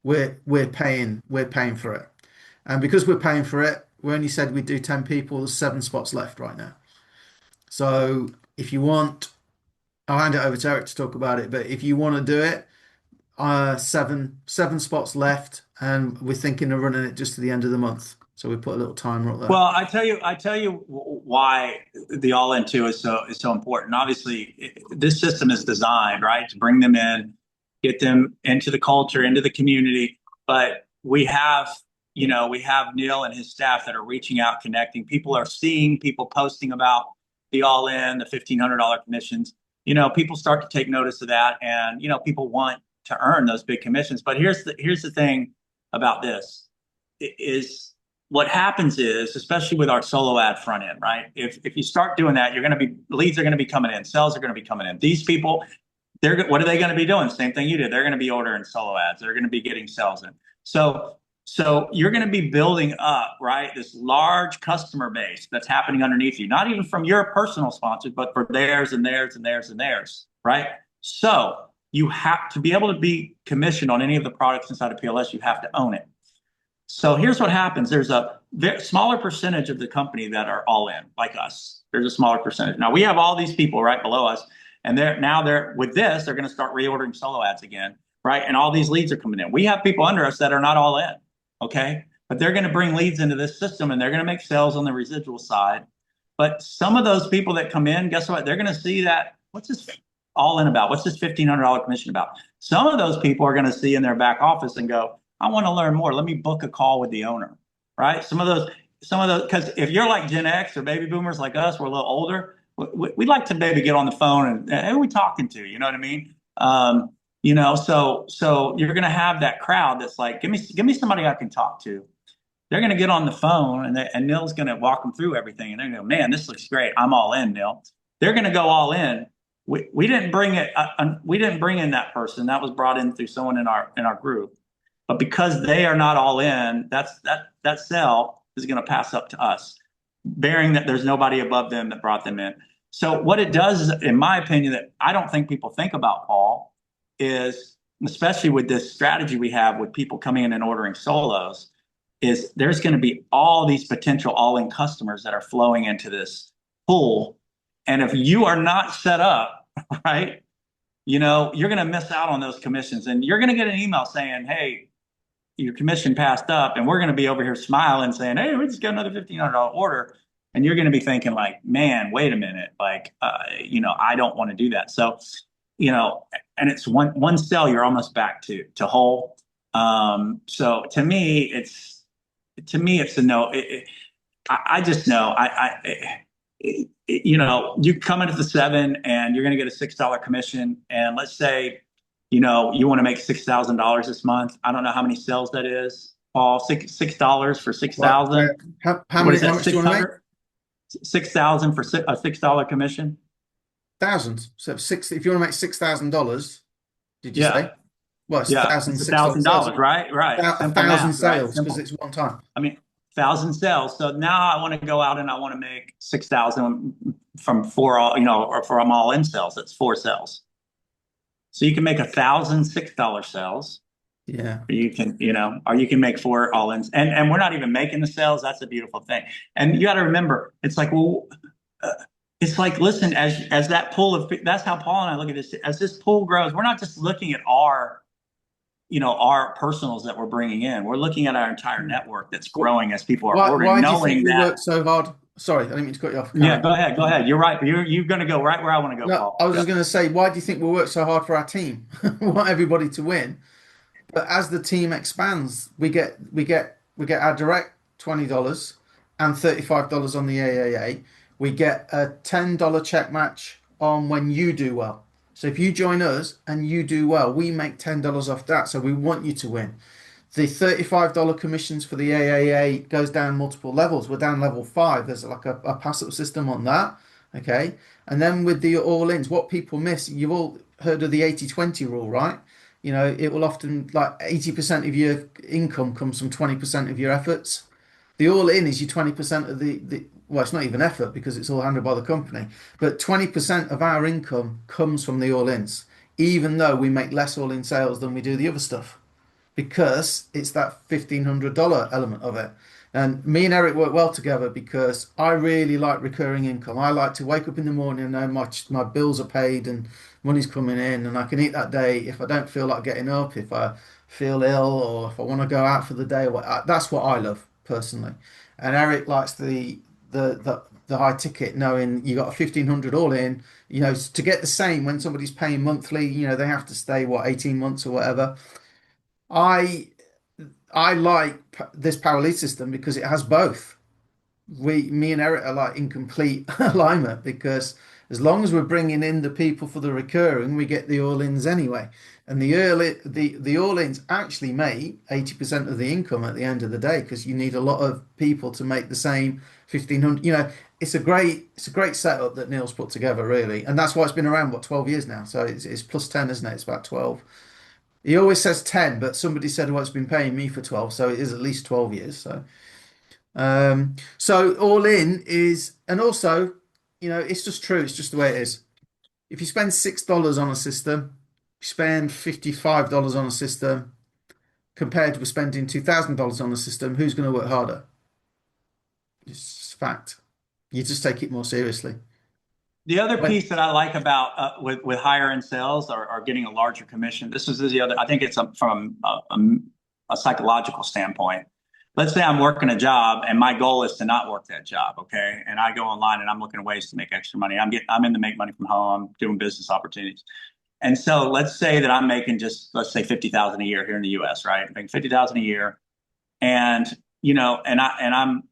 S1: We're paying for it. And because we're paying for it, we only said we'd do 10 people. There's 7 spots left right now. So if you want, I'll hand it over to Eric to talk about it. But if you want to do it, seven spots left, and we're thinking of running it just to the end of the month. So we put a little timer up there.
S2: Well, I tell you why the all-in two is so important. Obviously, this system is designed, right, to bring them in, get them into the culture, into the community. But we have Neil and his staff that are reaching out, connecting. People are seeing people posting about the all-in, the $1,500 commissions. People start to take notice of that, and people want to earn those big commissions. But here's the thing about this is what happens is, especially with our solo ad front end, right? If you start doing that, leads are going to be coming in, sales are going to be coming in. These people, what are they going to be doing? Same thing you did. They're going to be ordering solo ads. They're going to be getting sales in. So you're going to be building up, right, this large customer base that's happening underneath you, not even from your personal sponsors, but for theirs and theirs and theirs and theirs, right? So you have to be able to be commissioned on any of the products inside of PLS. You have to own it. So here's what happens. There's a smaller percentage of the company that are all in, like us. There's a smaller percentage. Now we have all these people right below us, and they're with this, they're going to start reordering solo ads again, right? And all these leads are coming in. We have people under us that are not all in, okay? But they're going to bring leads into this system, and they're going to make sales on the residual side. But some of those people that come in, guess what? They're going to see that, what's this all in about? What's this $1,500 commission about? Some of those people are going to see in their back office and go, I want to learn more. Let me book a call with the owner, right? Some of those, because if you're like Gen X or baby boomers like us, we're a little older. We'd like to maybe get on the phone and who are we talking to? You know what I mean? So you're going to have that crowd that's like, give me somebody I can talk to. They're going to get on the phone, and Neil's going to walk them through everything, and they're going to go, man, this looks great. I'm all in, Neil. They're going to go all in. We didn't bring it. We didn't bring in that person. That was brought in through someone in our group. But because they are not all in, that sale is going to pass up to us, bearing that there's nobody above them that brought them in. So what it does is, in my opinion, that I don't think people think about, Paul, is especially with this strategy we have with people coming in and ordering solos, is there's going to be all these potential all-in customers that are flowing into this pool. And if you are not set up, right, you're going to miss out on those commissions, and you're going to get an email saying, hey, your commission passed up, and we're going to be over here smiling saying, hey, we just got another $1,500 order. And you're going to be thinking like, man, wait a minute. Like, I don't want to do that. So, and it's one sale, you're almost back to whole. So to me, it's a no. I just know you come in at the 7 and you're going to get a $6 commission. And let's say, you want to make $6,000 this month. I don't know how many sales that is, Paul. $6 for 6,000.
S1: How
S2: What is
S1: how
S2: that?
S1: much do you want to make?
S2: 6,000 for a $6 commission.
S1: Thousands. So if you want to make $6,000, did you
S2: Yeah,
S1: say? Well, it's
S2: yeah.
S1: thousand
S2: It's
S1: six dollars
S2: $1,000, right? Right.
S1: a
S2: Simple
S1: thousand
S2: math, right?
S1: sales because
S2: Simple.
S1: it's one time.
S2: I mean, 1,000 sales. So now I want to go out and I want to make 6,000 from four or from all in sales. That's 4 sales. So you can make 1,000 $6 sales.
S1: Yeah.
S2: Or you can make 4 all-ins, and we're not even making the sales. That's a beautiful thing. And you got to remember, it's like, well, it's like, listen, as that pool of, that's how Paul and I look at this. As this pool grows, we're not just looking at our personals that we're bringing in. We're looking at our entire network that's growing as people are ordering,
S1: Why do you think
S2: knowing
S1: we
S2: that.
S1: work so hard? Sorry, I didn't mean to cut you off.
S2: Yeah, go ahead. You're right. You're going to go right where I want to go,
S1: No,
S2: Paul.
S1: I was
S2: Yeah.
S1: just going to say, why do you think we work so hard for our team? We want everybody to win. But as the team expands, we get our direct $20 and $35 on the AAA. We get a $10 check match on when you do well. So if you join us and you do well, we make $10 off that. So we want you to win. The $35 commissions for the AAA goes down multiple levels. We're down level 5. There's like a pass-up system on that. Okay. And then with the all-ins, what people miss, you've all heard of the 80-20 rule, right? It will often, like 80% of your income comes from 20% of your efforts. The all-in is your 20% of well, it's not even effort because it's all handled by the company, but 20% of our income comes from the all-ins, even though we make less all-in sales than we do the other stuff, because it's that $1,500 element of it. And me and Eric work well together because I really like recurring income. I like to wake up in the morning and know my bills are paid and money's coming in, and I can eat that day if I don't feel like getting up, if I feel ill, or if I want to go out for the day. That's what I love personally. And Eric likes the high ticket, knowing you got a 1,500 all in. To get the same when somebody's paying monthly, they have to stay 18 months or whatever. I I like this power lead system because it has both. Me and Eric are like in complete alignment because as long as we're bringing in the people for the recurring, we get the all-ins anyway. And the all-ins actually make 80% of the income at the end of the day because you need a lot of people to make the same 1,500. It's a great setup that Neil's put together, really. And that's why it's been around, what, 12 years now. So it's plus 10, isn't it? It's about 12. He always says 10, but somebody said, well, it's been paying me for 12, so it is at least 12 years. So all in is, and also, it's just true. It's just the way it is. If you spend $6 on a system, you spend $55 on a system, compared with spending $2,000 on a system, who's going to work harder? It's just a fact. You just take it more seriously.
S2: The other
S1: But
S2: piece that I like about with higher end sales or getting a larger commission, this is the other. I think it's from a psychological standpoint. Let's say I'm working a job and my goal is to not work that job, okay? And I go online and I'm looking at ways to make extra money. I'm in to make money from home. I'm doing business opportunities. And so let's say that I'm making let's say 50,000 a year here in the US, right? I'm making 50,000 a year, and I'm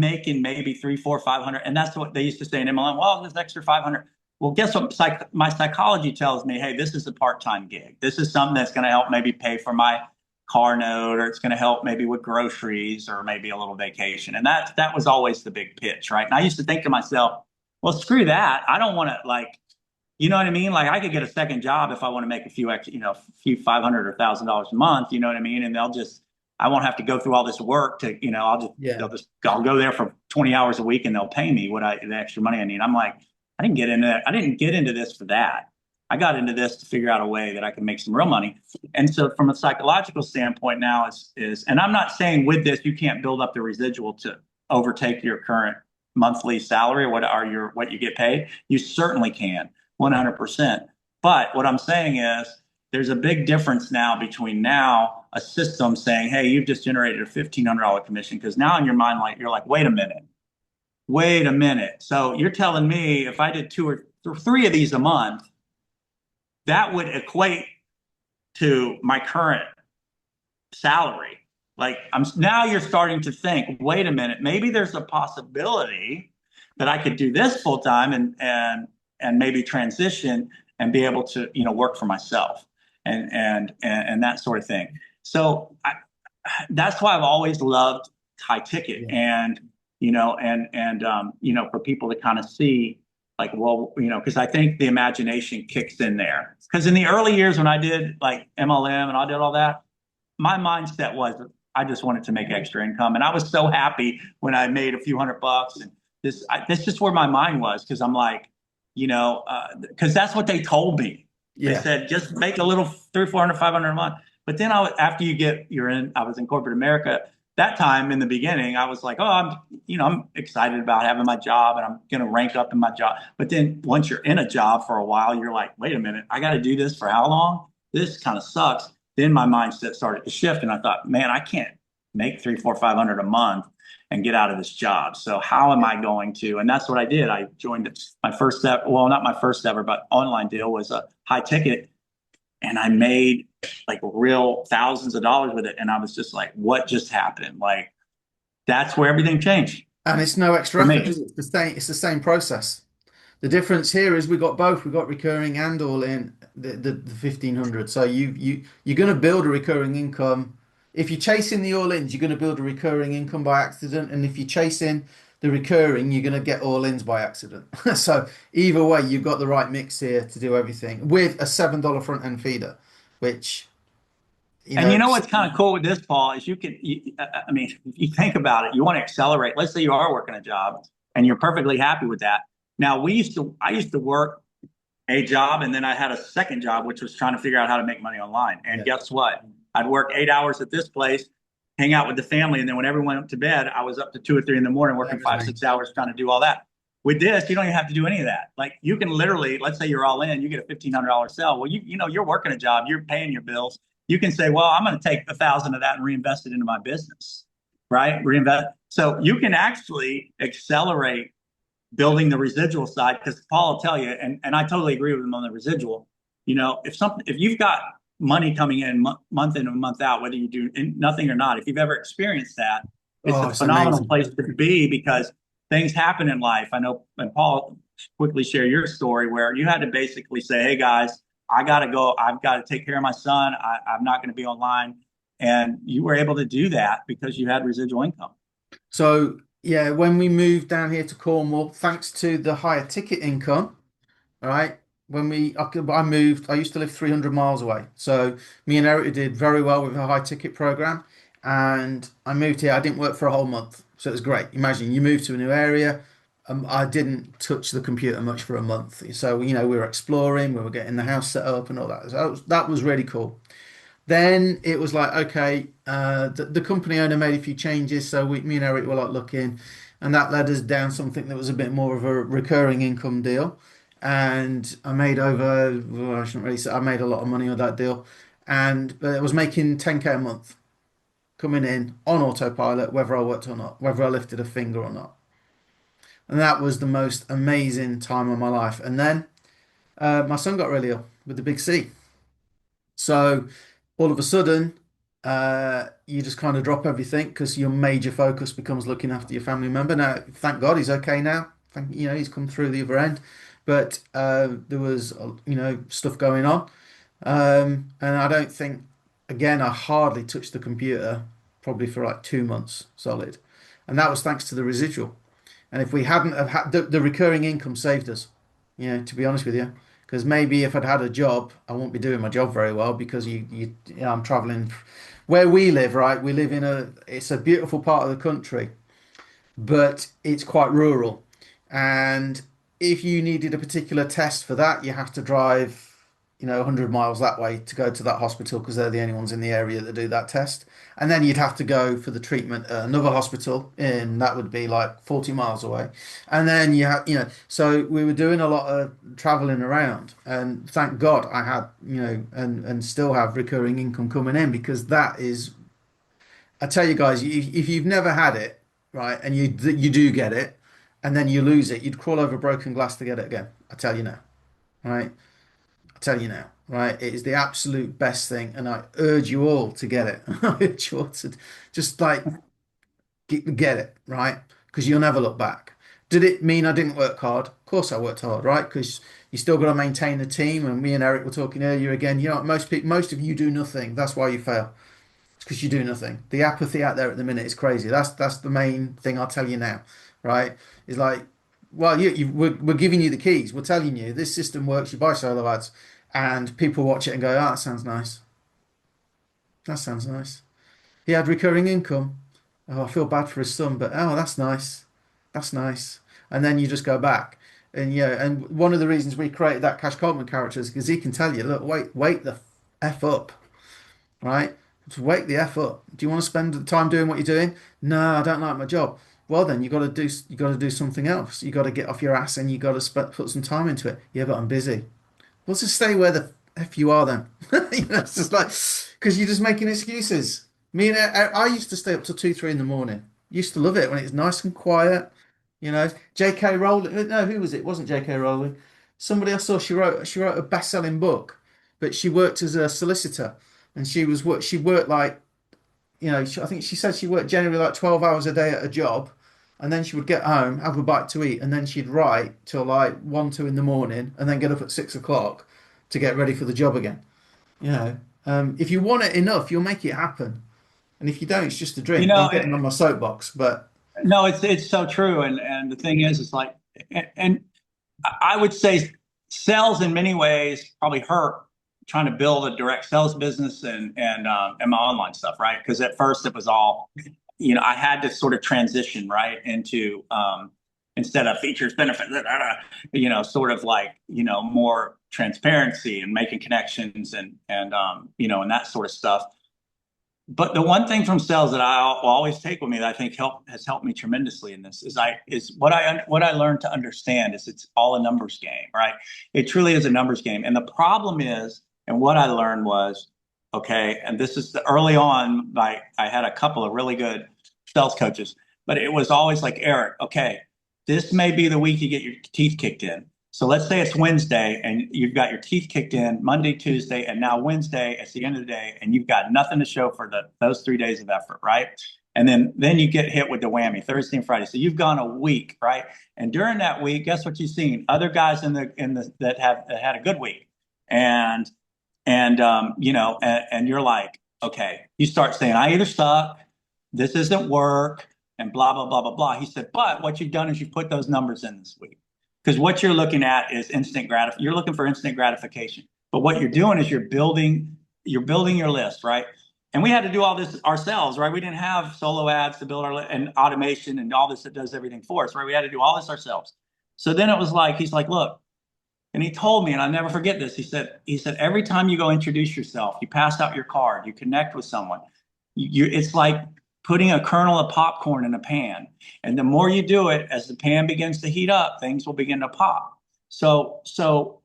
S2: making maybe three, four, 500. And that's what they used to say in MLM. Well, there's extra 500. Well, guess what? My psychology tells me, hey, this is a part-time gig. This is something that's going to help maybe pay for my car note, or it's going to help maybe with groceries or maybe a little vacation. And that was always the big pitch, right? And I used to think to myself, well, screw that. I don't want to you know what I mean? Like I could get a second job if I want to make a few extra, a few 500 or $1,000 a month, you know what I mean? And I won't have to go through all this work to,
S1: yeah,
S2: I'll go there for 20 hours a week and they'll pay me the extra money I need. I'm like, I didn't get into that. I didn't get into this for that. I got into this to figure out a way that I can make some real money. And so from a psychological standpoint now and I'm not saying with this, you can't build up the residual to overtake your current monthly salary or what you get paid. You certainly can, 100%. But what I'm saying is there's a big difference now between now a system saying, hey, you've just generated a $1,500 commission, because now in your mind, you're like, wait a minute. So you're telling me if I did two or three of these a month, that would equate to my current salary. Now you're starting to think, wait a minute, maybe there's a possibility that I could do this full time and maybe transition and be able to, work for myself and that sort of thing. So that's why I've always loved high ticket,
S1: yeah,
S2: and for people to kind of see, like, well, because I think the imagination kicks in there. Because in the early years when I did like MLM and I did all that, my mindset was I just wanted to make extra income, and I was so happy when I made a few $100. And that's just where my mind was, because I'm like, because that's what they told me. They
S1: yeah.
S2: said just make a little 300, 400, 500 a month. But then after I was in corporate America. That time in the beginning, I was like, oh, I'm excited about having my job and I'm going to rank up in my job. But then once you're in a job for a while, you're like, wait a minute, I got to do this for how long? This kind of sucks. Then my mindset started to shift, and I thought, man, I can't make 3, 4, 500 a month and get out of this job. So how am I going to? And that's what I did. I joined my first step. Well, not my first ever, but online deal was a high ticket, and I made like real thousands of dollars with it. And I was just like, what just happened? Like, that's where everything changed
S1: And it's no extra
S2: for
S1: effort,
S2: me.
S1: is it? It's the same process. The difference here is we got both. We got recurring and all in the 1,500. So you're going to build a recurring income. If you're chasing the all ins, you're going to build a recurring income by accident. And if you're chasing the recurring, you're going to get all ins by accident. So either way, you've got the right mix here to do everything with a $7 front end feeder, which, you
S2: And
S1: know,
S2: you know what's kind of cool with this, Paul, is I mean, if you think about it, you want to accelerate. Let's say you are working a job and you're perfectly happy with that. Now, I used to work a job, and then I had a second job, which was trying to figure out how to make money online. And
S1: yeah,
S2: guess what? I'd work 8 hours at this place, hang out with the family. And then when everyone went to bed, I was up to 2 or 3 in the morning working five,
S1: everything.
S2: 6 hours trying to do all that. With this, you don't even have to do any of that. Like you can literally, let's say you're all in, you get a $1,500 sale. Well, you know, you're working a job, you're paying your bills. You can say, well, I'm going to take 1,000 of that and reinvest it into my business, right? Reinvest. So you can actually accelerate building the residual side because Paul will tell you, and I totally agree with him on the residual. You know, if you've got money coming in month in and month out, whether you do nothing or not, if you've ever experienced that, it's
S1: Oh,
S2: a
S1: it's
S2: phenomenal
S1: amazing.
S2: place to be because things happen in life. I know, and Paul, quickly share your story where you had to basically say, "Hey guys, I got to go. I've got to take care of my son. I'm not going to be online." And you were able to do that because you had residual income.
S1: So yeah, when we moved down here to Cornwall, thanks to the higher ticket income, all right. I moved, I used to live 300 miles away. So me and Eric did very well with a high ticket program. And I moved here. I didn't work for a whole month. So it was great. Imagine you move to a new area. I didn't touch the computer much for a month. So, we were exploring, we were getting the house set up and all that. So that was really cool. Then it was like, okay, the company owner made a few changes, so me and Eric were like looking, and that led us down something that was a bit more of a recurring income deal. And I made over, well, I shouldn't really say, I made a lot of money on that deal, and but it was making 10K a month coming in on autopilot, whether I worked or not, whether I lifted a finger or not. And that was the most amazing time of my life. And then my son got really ill with the big C. So all of a sudden, you just kind of drop everything because your major focus becomes looking after your family member. Now, thank God he's okay now. He's come through the other end. But there was, stuff going on. And I don't think, again, I hardly touched the computer probably for like 2 months solid. And that was thanks to the residual. And if we hadn't have had the recurring income saved us, to be honest with you, because maybe if I'd had a job, I won't be doing my job very well because I'm traveling where we live, right? We live it's a beautiful part of the country, but it's quite rural. And if you needed a particular test for that, you have to drive, 100 miles that way to go to that hospital because they're the only ones in the area that do that test. And then you'd have to go for the treatment at another hospital, and that would be like 40 miles away. And then so we were doing a lot of traveling around. And thank God I had, and still have recurring income coming in because that is, I tell you guys, if you've never had it, right, and you do get it, and then you lose it, you'd crawl over broken glass to get it again. I tell you now, right? I tell you now, right? It is the absolute best thing, and I urge you all to get it. I urge you all to just like get it, right? Because you'll never look back. Did it mean I didn't work hard? Of course I worked hard, right? Because you still got to maintain the team. And me and Eric were talking earlier again. Most people, most of you do nothing. That's why you fail. It's because you do nothing. The apathy out there at the minute is crazy. That's the main thing I'll tell you now, right? Is like, well, we're giving you the keys. We're telling you this system works. You buy solo ads, and people watch it and go, "Oh, that sounds nice. That sounds nice." He had recurring income. Oh, I feel bad for his son, but oh, that's nice. That's nice. And then you just go back. And and one of the reasons we created that Cash Coleman character is because he can tell you, look, wait the F up, right? Just wake the F up. Do you want to spend the time doing what you're doing? No, I don't like my job. Well, then you got to do something else. You got to get off your ass and you got to put some time into it. Yeah, but I'm busy. Well, just stay where the F you are then. It's just like, because you're just making excuses. Me and I used to stay up till 2, 3 in the morning. Used to love it when it's nice and quiet. J.K. Rowling. No, who was it? It wasn't J.K. Rowling. Somebody I saw. She wrote a best-selling book, but she worked as a solicitor, and she worked like I think she said she worked generally like 12 hours a day at a job, and then she would get home, have a bite to eat, and then she'd write till like 1, 2 in the morning, and then get up at 6 o'clock to get ready for the job again. If you want it enough, you'll make it happen. And if you don't, it's just a
S2: You
S1: dream. I'm
S2: know,
S1: getting on my soapbox, but
S2: no, it's so true, and the thing is, it's like, and I would say sales in many ways probably hurt trying to build a direct sales business and my online stuff, right? Because at first it was all, I had to sort of transition right into instead of features, benefits, sort of like more transparency and making connections and and that sort of stuff. But the one thing from sales that will always take with me that I think has helped me tremendously in this is what I learned to understand is it's all a numbers game, right? It truly is a numbers game. And the problem is, and what I learned was, okay, and this is the early on, I had a couple of really good sales coaches, but it was always like, Eric, okay, this may be the week you get your teeth kicked in. So let's say it's Wednesday and you've got your teeth kicked in Monday, Tuesday, and now Wednesday, it's the end of the day, and you've got nothing to show for those 3 days of effort, right? And then you get hit with the whammy Thursday and Friday. So you've gone a week, right? And during that week, guess what you've seen? Other guys in the that had a good week. And and you're like, okay, you start saying, I either suck, this isn't work, and blah, blah, blah, blah, blah. He said, but what you've done is you put those numbers in this week. Because what you're looking at is you're looking for instant gratification. But what you're doing is you're building your list, right? And we had to do all this ourselves, right? We didn't have solo ads to build and automation and all this that does everything for us, right? We had to do all this ourselves. So then it was like, he's like, look, and he told me, and I'll never forget this. He said, every time you go introduce yourself, you pass out your card, you connect with someone, it's like putting a kernel of popcorn in a pan. And the more you do it, as the pan begins to heat up, things will begin to pop. So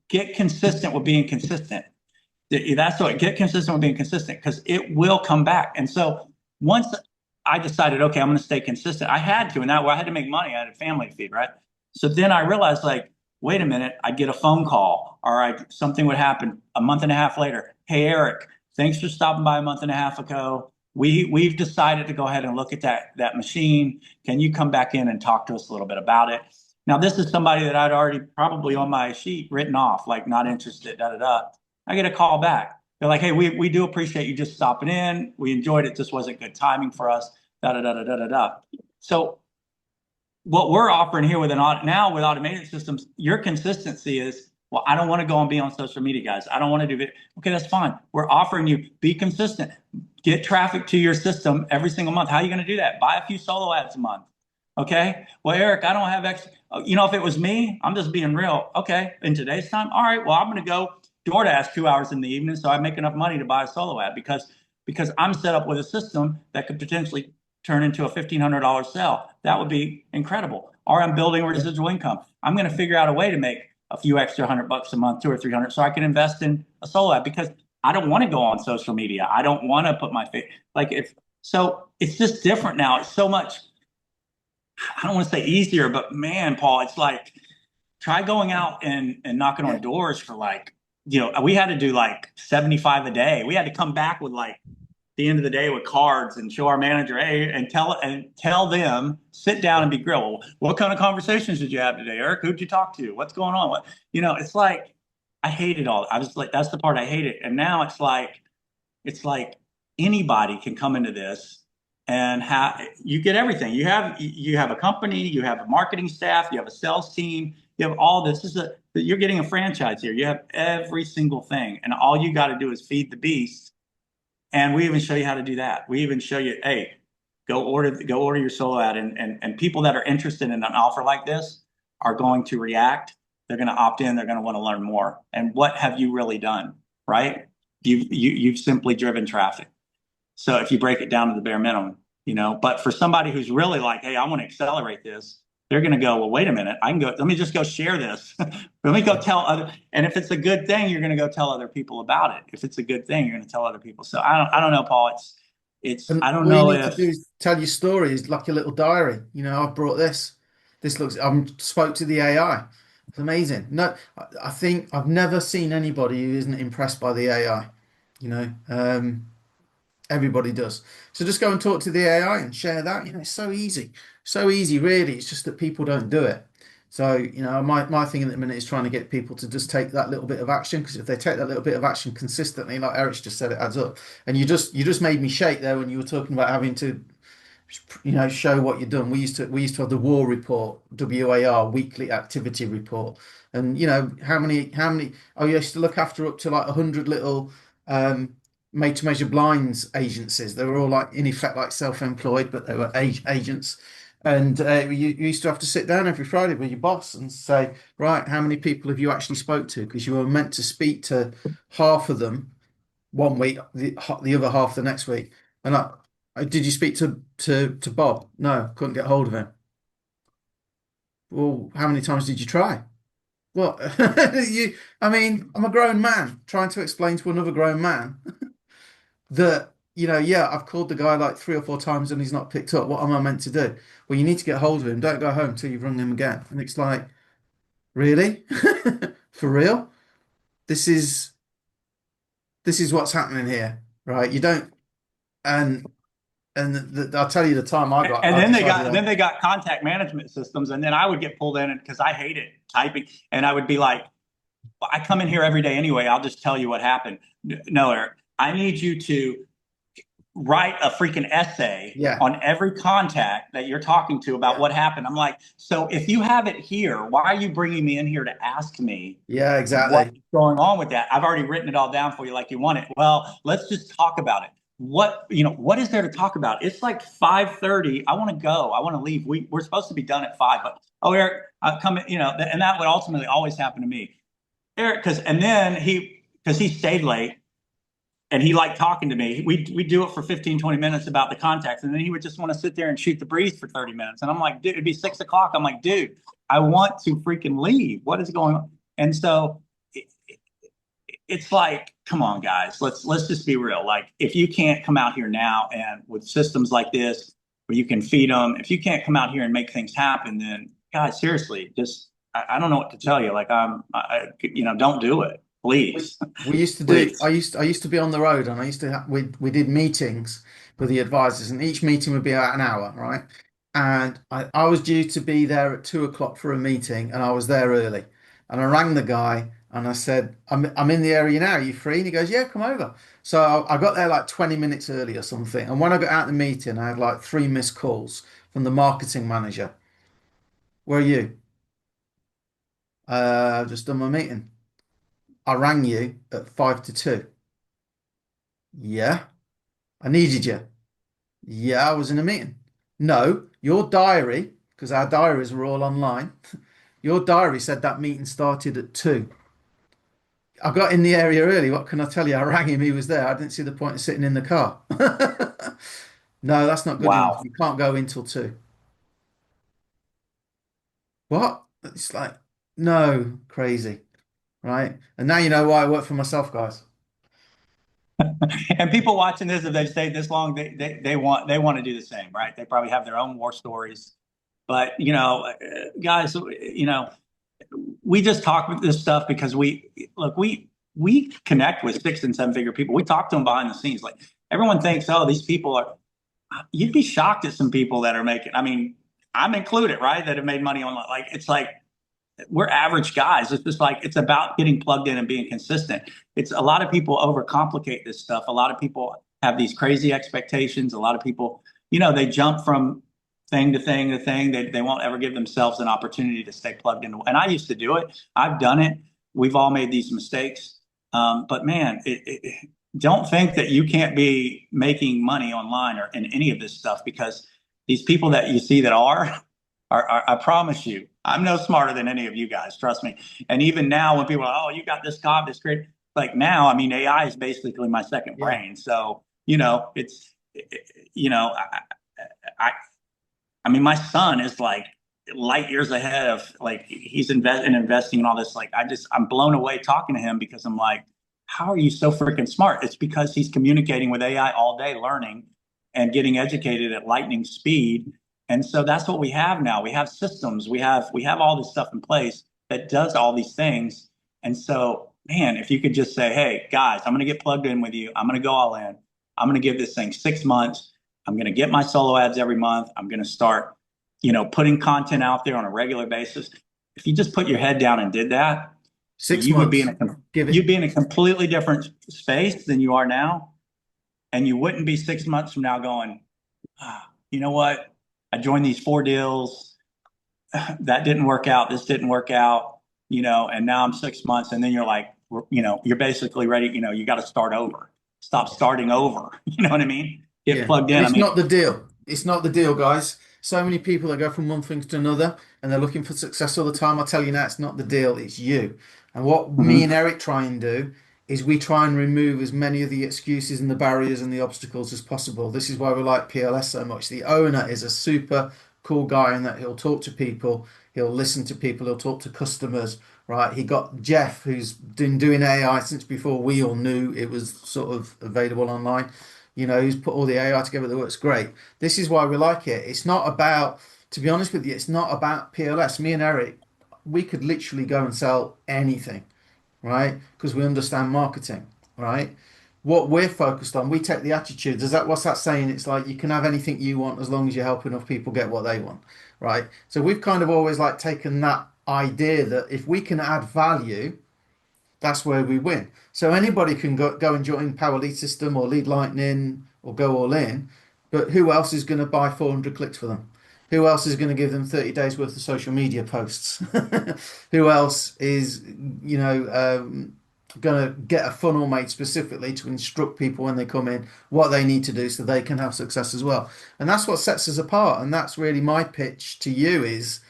S2: get consistent with being consistent. That's what get consistent with being consistent because it will come back. And so once I decided, okay, I'm going to stay consistent, I had to, and that way I had to make money. I had a family to feed, right? So then I realized, like, wait a minute, I'd get a phone call, or something would happen a month and a half later. Hey, Eric, thanks for stopping by a month and a half ago. We've decided to go ahead and look at that machine. Can you come back in and talk to us a little bit about it? Now, this is somebody that I'd already probably on my sheet written off, like not interested, da da da. I get a call back. They're like, hey, we do appreciate you just stopping in. We enjoyed it. This wasn't good timing for us. Da da da da da da da. So what we're offering here with now with automated systems, your consistency is, well, I don't want to go and be on social media, guys. I don't want to do it. Okay, that's fine. We're offering you be consistent. Get traffic to your system every single month. How are you going to do that? Buy a few solo ads a month. Okay. Well, Eric, I don't have X. If it was me, I'm just being real. Okay. In today's time, all right. Well, I'm going to go DoorDash 2 hours in the evening so I make enough money to buy a solo ad because I'm set up with a system that could potentially turn into a $1,500 sale. That would be incredible. Or I'm building residual income. I'm going to figure out a way to make a few extra $100 a month, 200 or 300, so I can invest in a solo ad because I don't want to go on social media. I don't want to put my face like if so. It's just different now. It's so much. I don't want to say easier, but man, Paul, it's like try going out and knocking on doors for like we had to do like 75 a day. We had to come back with like the end of the day with cards and show our manager, hey, and tell them, sit down and be grilled. Well, what kind of conversations did you have today, Eric? Who'd you talk to? What's going on? It's like I hate it all. I was like, that's the part I hate it. And now it's like anybody can come into this and you get everything. You have a company, you have a marketing staff, you have a sales team, you have all this. You're getting a franchise here. You have every single thing, and all you got to do is feed the beast. And we even show you how to do that. We even show you, hey, go order your solo ad, and people that are interested in an offer like this are going to react. They're going to opt in. They're going to want to learn more. And what have you really done, right? You've simply driven traffic. So if you break it down to the bare minimum, but for somebody who's really like, hey, I want to accelerate this, they're going to go, well, wait a minute, I can go, let me just go share this. Let me go tell other, and if it's a good thing, you're going to go tell other people about it. If it's a good thing, you're going to tell other people. So I don't know, Paul. I
S1: And
S2: don't
S1: all you
S2: know
S1: need to
S2: if,
S1: do is tell your stories like a little diary. I've brought this. This looks. I spoke to the AI. It's amazing. No, I think I've never seen anybody who isn't impressed by the AI. You know, everybody does. So just go and talk to the AI and share that. It's so easy, really. It's just that people don't do it. So, my thing at the minute is trying to get people to just take that little bit of action because if they take that little bit of action consistently, like Eric's just said, it adds up. And you just made me shake there when you were talking about having to show what you've done. We used to have the war report, WAR, weekly activity report, and how many. I used to look after up to like 100 little made to measure blinds agencies. They were all like in effect like self-employed, but they were agents. And you used to have to sit down every Friday with your boss and say, right, how many people have you actually spoke to? Because you were meant to speak to half of them one week, the other half the next week. And did you speak to Bob? No, couldn't get hold of him. Well, how many times did you try? Well, I mean, I'm a grown man trying to explain to another grown man that, yeah, I've called the guy like 3 or 4 times and he's not picked up. What am I meant to do? Well, you need to get hold of him. Don't go home till you've rung him again. And it's like, really? For real? This is this is what's happening here, right? You don't, and I'll tell you the time
S2: And
S1: I
S2: then they
S1: decided
S2: got then they got contact management systems, and then I would get pulled in because I hated typing, and I would be like, I come in here every day anyway. I'll just tell you what happened. No, Eric, I need you to write a freaking essay
S1: yeah,
S2: on every contact that you're talking to about
S1: yeah,
S2: what happened. I'm like, so if you have it here, why are you bringing me in here to ask me
S1: yeah,
S2: what's
S1: exactly.
S2: going on with that? I've already written it all down for you like you want it. Well, let's just talk about it. What is there to talk about? It's like 5:30. I want to go. I want to leave. We're supposed to be done at 5, but oh, Eric, come in, and that would ultimately always happen to me. Eric, and then because he stayed late and he liked talking to me. We do it for 15, 20 minutes about the contacts. And then he would just want to sit there and shoot the breeze for 30 minutes. And I'm like, dude, it'd be 6 o'clock. I'm like, dude, I want to freaking leave. What is going on? And so it's like, come on, guys, let's just be real. Like, if you can't come out here now and with systems like this where you can feed them, if you can't come out here and make things happen, then guys, seriously, just I don't know what to tell you. Like, don't do it,
S1: We,
S2: please,
S1: we used to do.
S2: please.
S1: I used to be on the road, and I used to we did meetings with the advisors, and each meeting would be about an hour, right? And I was due to be there at 2 o'clock for a meeting, and I was there early. And I rang the guy and I said, I'm in the area now. Are you free? And he goes, yeah, come over. So I got there like 20 minutes early or something. And when I got out of the meeting, I had like 3 missed calls from the marketing manager. Where are you? I've just done my meeting. I rang you at 5 to 2. Yeah, I needed you. Yeah, I was in a meeting. No, your diary, because our diaries were all online, your diary said that meeting started at 2. I got in the area early. What can I tell you? I rang him, he was there. I didn't see the point of sitting in the car. No, that's not good enough.
S2: Wow.
S1: You can't go in till 2. What? It's like, no, crazy, right? And now you know why I work for myself, guys.
S2: And people watching this, if they've stayed this long, they want to do the same, right? They probably have their own war stories. But guys, we just talk with this stuff because we connect with 6 and 7 figure people. We talk to them behind the scenes. Like, everyone thinks, oh, these people are. You'd be shocked at some people that are making. I mean, I'm included, right? That have made money online. Like, it's like we're average guys. It's just like it's about getting plugged in and being consistent. It's a lot of people overcomplicate this stuff. A lot of people have these crazy expectations. A lot of people, they jump from thing to thing to thing. They won't ever give themselves an opportunity to stay plugged in. And I used to do it. I've done it. We've all made these mistakes. But man, don't think that you can't be making money online or in any of this stuff, because these people that you see that are I promise you, I'm no smarter than any of you guys. Trust me. And even now, when people are, oh, you got this job, this great. Like, now, I mean, AI is basically my second
S1: Yeah.
S2: brain. So, it's, you know, I, I mean, my son is like light years ahead of, like, he's investing in all this. Like, I'm blown away talking to him because I'm like, how are you so freaking smart? It's because he's communicating with AI all day, learning and getting educated at lightning speed. And so that's what we have now. We have systems. We have all this stuff in place that does all these things. And so, man, if you could just say, hey, guys, I'm going to get plugged in with you. I'm going to go all in. I'm going to give this thing 6 months. I'm going to get my solo ads every month. I'm going to start, putting content out there on a regular basis. If you just put your head down and did that,
S1: Six
S2: you would be in
S1: months.
S2: a
S1: Give it.
S2: you'd be in a completely different space than you are now. And you wouldn't be 6 months from now going, you know what? I joined these 4 deals. That didn't work out. This didn't work out, and now I'm 6 months. And then you're like, you're basically ready. You got to start over. Stop starting over. You know what I mean? Get
S1: Yeah.
S2: plugged
S1: And
S2: in. I
S1: it's
S2: mean,
S1: not the deal. It's not the deal, guys. So many people that go from one thing to another and they're looking for success all the time. I tell you now, it's not the deal, it's you. And what me and
S2: mhm.
S1: Eric try and do is we try and remove as many of the excuses and the barriers and the obstacles as possible. This is why we like PLS so much. The owner is a super cool guy in that he'll talk to people, he'll listen to people, he'll talk to customers, right? He got Jeff, who's been doing AI since before we all knew it was sort of available online. You know, he's put all the AI together that works great. This is why we like it. It's not about, to be honest with you, it's not about PLS. Me and Eric, we could literally go and sell anything, right? Because we understand marketing, right? What we're focused on, we take the attitude. Is that what's that saying? It's like you can have anything you want as long as you help enough people get what they want, right? So we've kind of always like taken that idea that if we can add value, that's where we win. So anybody can go and join Power Lead System or Lead Lightning or go all in, but who else is going to buy 400 clicks for them? Who else is going to give them 30 days worth of social media posts? Who else is, going to get a funnel made specifically to instruct people when they come in what they need to do so they can have success as well? And that's what sets us apart. And that's really my pitch to you is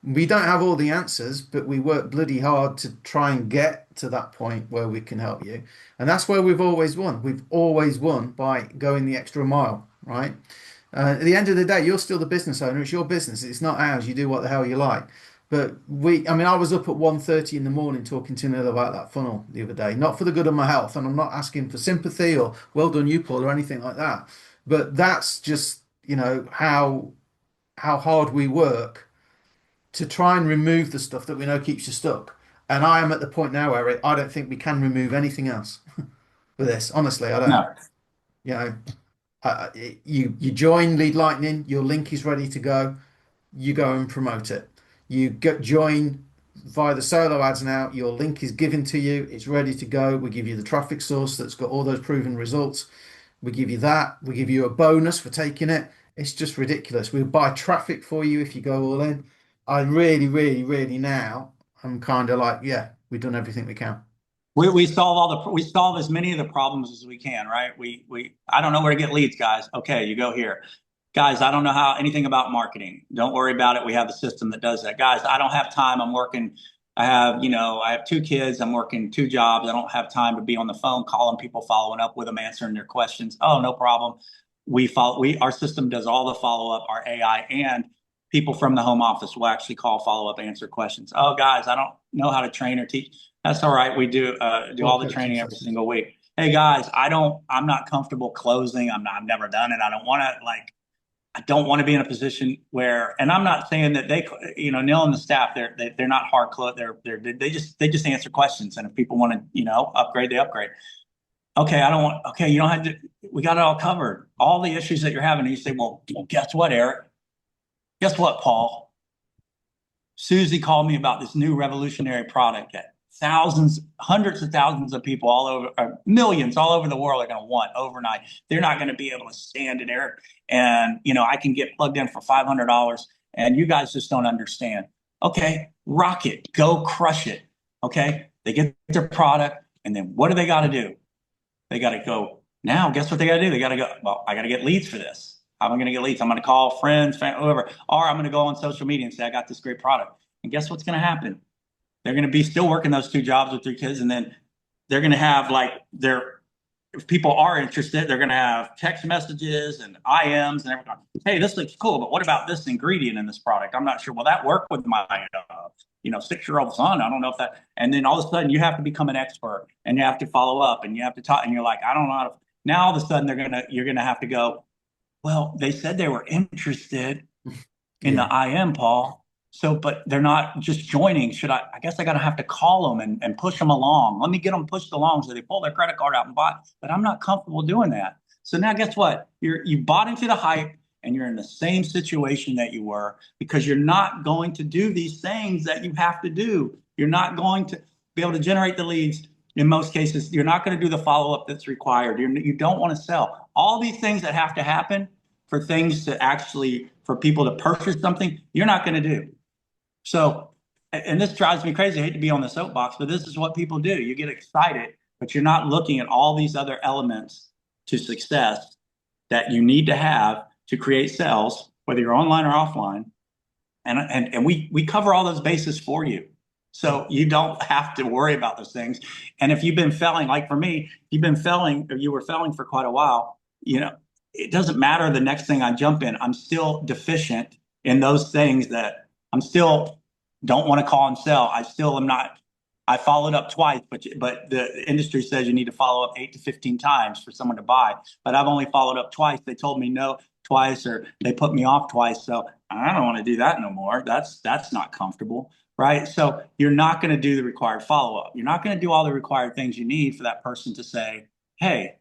S1: we don't have all the answers, but we work bloody hard to try and get to that point where we can help you. And that's where we've always won. We've always won by going the extra mile, right? At the end of the day, you're still the business owner. It's your business. It's not ours. You do what the hell you like. But I mean, I was up at 1:30 in the morning talking to Neil about that funnel the other day, not for the good of my health. And I'm not asking for sympathy or well done you, Paul, or anything like that. But that's just, how hard we work to try and remove the stuff that we know keeps you stuck. And I am at the point now where I don't think we can remove anything else with this. Honestly, I don't.
S2: No.
S1: You know, you join Lead Lightning, your link is ready to go. You go and promote it. Join via the solo ads now. Your link is given to you. It's ready to go. We give you the traffic source that's got all those proven results. We give you that. We give you a bonus for taking it. It's just ridiculous. We'll buy traffic for you if you go all in. I really, really, really now, I'm kind of like, yeah, we've done everything we can.
S2: We solve as many of the problems as we can, right? I don't know where to get leads, guys. Okay, you go here. Guys, I don't know anything about marketing. Don't worry about it. We have a system that does that. Guys, I don't have time. I'm working. I have two kids. I'm working two jobs. I don't have time to be on the phone calling people, following up with them, answering their questions. Oh, no problem. Our system does all the follow up, our AI, and people from the home office will actually call, follow up, answer questions. Oh, guys, I don't know how to train or teach. That's all right. We do
S1: All
S2: all the
S1: coaching
S2: training every
S1: sessions.
S2: single week. Hey guys, I'm not comfortable closing. I've never done it. I don't want to be in a position where, and I'm not saying that Neil and the staff, they're not hard close. They just answer questions. And if people want to, upgrade, they upgrade. Okay. Okay. You don't have to, we got it all covered. All the issues that you're having. And you say, well, guess what, Eric? Guess what, Paul? Susie called me about this new revolutionary product that thousands, hundreds of thousands of people all over, or millions all over the world are going to want overnight. They're not going to be able to stand it, Eric. And, I can get plugged in for $500 and you guys just don't understand. Okay, rock it, go crush it. Okay, they get their product and then what do they got to do? They got to go now. Guess what they got to do? They got to go, well, I got to get leads for this. How am I going to get leads? I'm going to call friends, family, whoever, or I'm going to go on social media and say, I got this great product. And guess what's going to happen? They're going to be still working those two jobs with their kids. And then they're going to have if people are interested, they're going to have text messages and IMs and everything. Hey, this looks cool, but what about this ingredient in this product? I'm not sure. Will that work with my, 6-year-old son? I don't know if that. And then all of a sudden you have to become an expert and you have to follow up and you have to talk. And you're like, I don't know how to. Now all of a sudden you're going to have to go, well, they said they were interested in the
S1: Yeah.
S2: IM, Paul. So, but they're not just joining. I guess I got to have to call them and push them along. Let me get them pushed along so they pull their credit card out and buy. But I'm not comfortable doing that. So now guess what? You bought into the hype and you're in the same situation that you were because you're not going to do these things that you have to do. You're not going to be able to generate the leads. In most cases, you're not going to do the follow-up that's required. You don't want to sell. All these things that have to happen for people to purchase something, you're not going to do. So, and this drives me crazy. I hate to be on the soapbox, but this is what people do. You get excited, but you're not looking at all these other elements to success that you need to have to create sales, whether you're online or offline. And we cover all those bases for you. So you don't have to worry about those things. And if you've been failing, like for me, you've been failing, or you were failing for quite a while, it doesn't matter the next thing I jump in. I'm still deficient in those things that I'm still don't want to call and sell. I still am not. I followed up twice, but the industry says you need to follow up 8 to 15 times for someone to buy. But I've only followed up twice. They told me no twice, or they put me off twice. So I don't want to do that no more. That's not comfortable, right? So you're not going to do the required follow up. You're not going to do all the required things you need for that person to say, "Hey,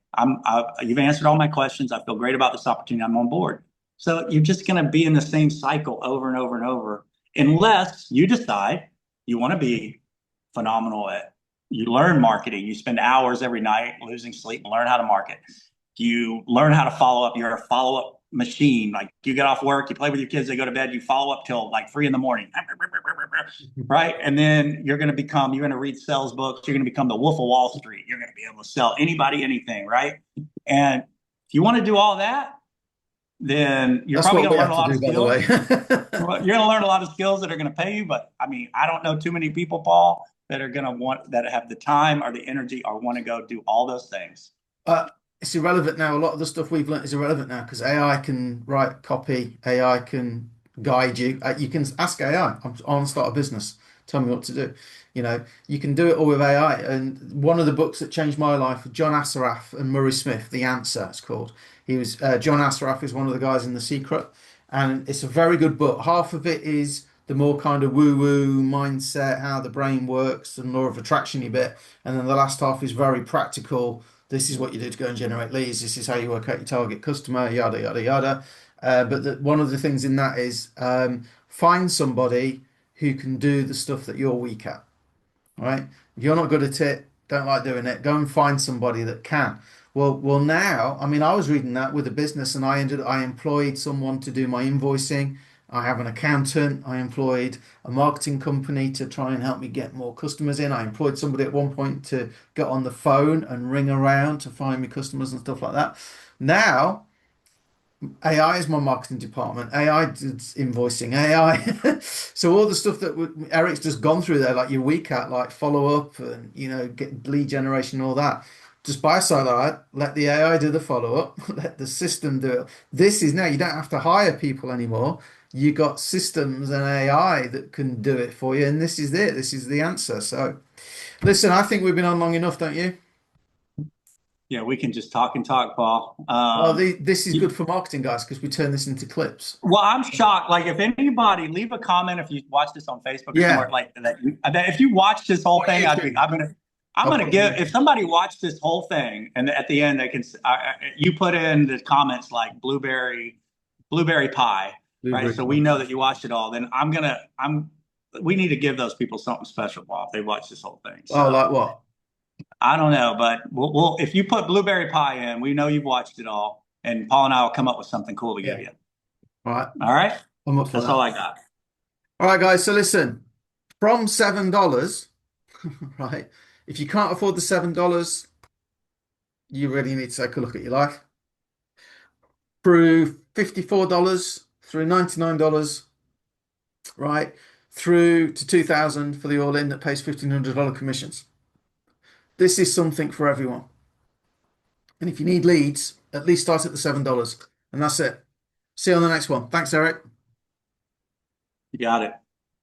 S2: you've answered all my questions. I feel great about this opportunity. I'm on board." So you're just going to be in the same cycle over and over and over, unless you decide you want to be phenomenal at. You learn marketing. You spend hours every night losing sleep and learn how to market. You learn how to follow up. You're a follow up machine. Like you get off work, you play with your kids, they go to bed, you follow up till like 3 in the morning, right? And then you're going to read sales books. You're going to become the Wolf of Wall Street. You're going to be able to sell anybody anything, right? And if you want to do all that, then you're
S1: That's
S2: probably
S1: what
S2: going
S1: we
S2: to learn
S1: have
S2: a
S1: to
S2: lot of
S1: do, by the
S2: skills.
S1: way.
S2: You're going to learn a lot of skills that are going to pay you. But I mean, I don't know too many people, Paul, that are going to want that have the time or the energy or want to go do all those things.
S1: Uh, it's irrelevant now. A lot of the stuff we've learned is irrelevant now because AI can write copy, AI can guide you. You can ask AI, I want to start a business. Tell me what to do. You can do it all with AI. And one of the books that changed my life, John Assaraf and Murray Smith, The Answer, it's called. John Assaraf is one of the guys in The Secret, and it's a very good book. Half of it is the more kind of woo-woo mindset, how the brain works, and law of attraction bit, and then the last half is very practical. This is what you do to go and generate leads. This is how you work out your target customer, yada, yada, yada. One of the things in that is find somebody who can do the stuff that you're weak at, right? If you're not good at it, don't like doing it, go and find somebody that can. Well, now, I mean, I was reading that with a business and I employed someone to do my invoicing. I have an accountant. I employed a marketing company to try and help me get more customers in. I employed somebody at one point to get on the phone and ring around to find me customers and stuff like that. Now, AI is my marketing department. AI does invoicing. AI. So all the stuff that Eric's just gone through there, like you're weak at, like follow up and get lead generation, and all that. Just buy a side ad, let the AI do the follow up, let the system do it. This is now you don't have to hire people anymore. You got systems and AI that can do it for you, and this is it. This is the answer. So listen, I think we've been on long enough, don't you?
S2: Yeah, we can just talk and talk, Paul.
S1: Well, this is good for marketing, guys, because we turn this into clips.
S2: Well, I'm shocked. Like, if anybody leave a comment if you watch this on Facebook or somewhere
S1: Yeah,
S2: like that, that if you watch this whole
S1: on
S2: thing,
S1: YouTube.
S2: I'm
S1: I'll
S2: gonna
S1: put it
S2: give.
S1: in.
S2: If somebody watched this whole thing and at the end they can, you put in the comments like blueberry pie, right?
S1: Blueberry
S2: So we
S1: pie.
S2: know that you watched it all. Then we need to give those people something special, Bob. They watched this whole thing.
S1: Oh,
S2: So
S1: like what?
S2: I don't know, but we'll if you put blueberry pie in, we know you've watched it all, and Paul and I will come up with something cool to give
S1: Yeah.
S2: you.
S1: All right.
S2: All right.
S1: I'm up for
S2: That's all
S1: that.
S2: I got.
S1: All right, guys. So listen, from $7, right? If you can't afford the $7, you really need to take a look at your life. Through $54, through $99, right? Through to 2000 for the all-in that pays $1,500 commissions. This is something for everyone. And if you need leads, at least start at the $7. And that's it. See you on the next one. Thanks, Eric.
S2: You got it.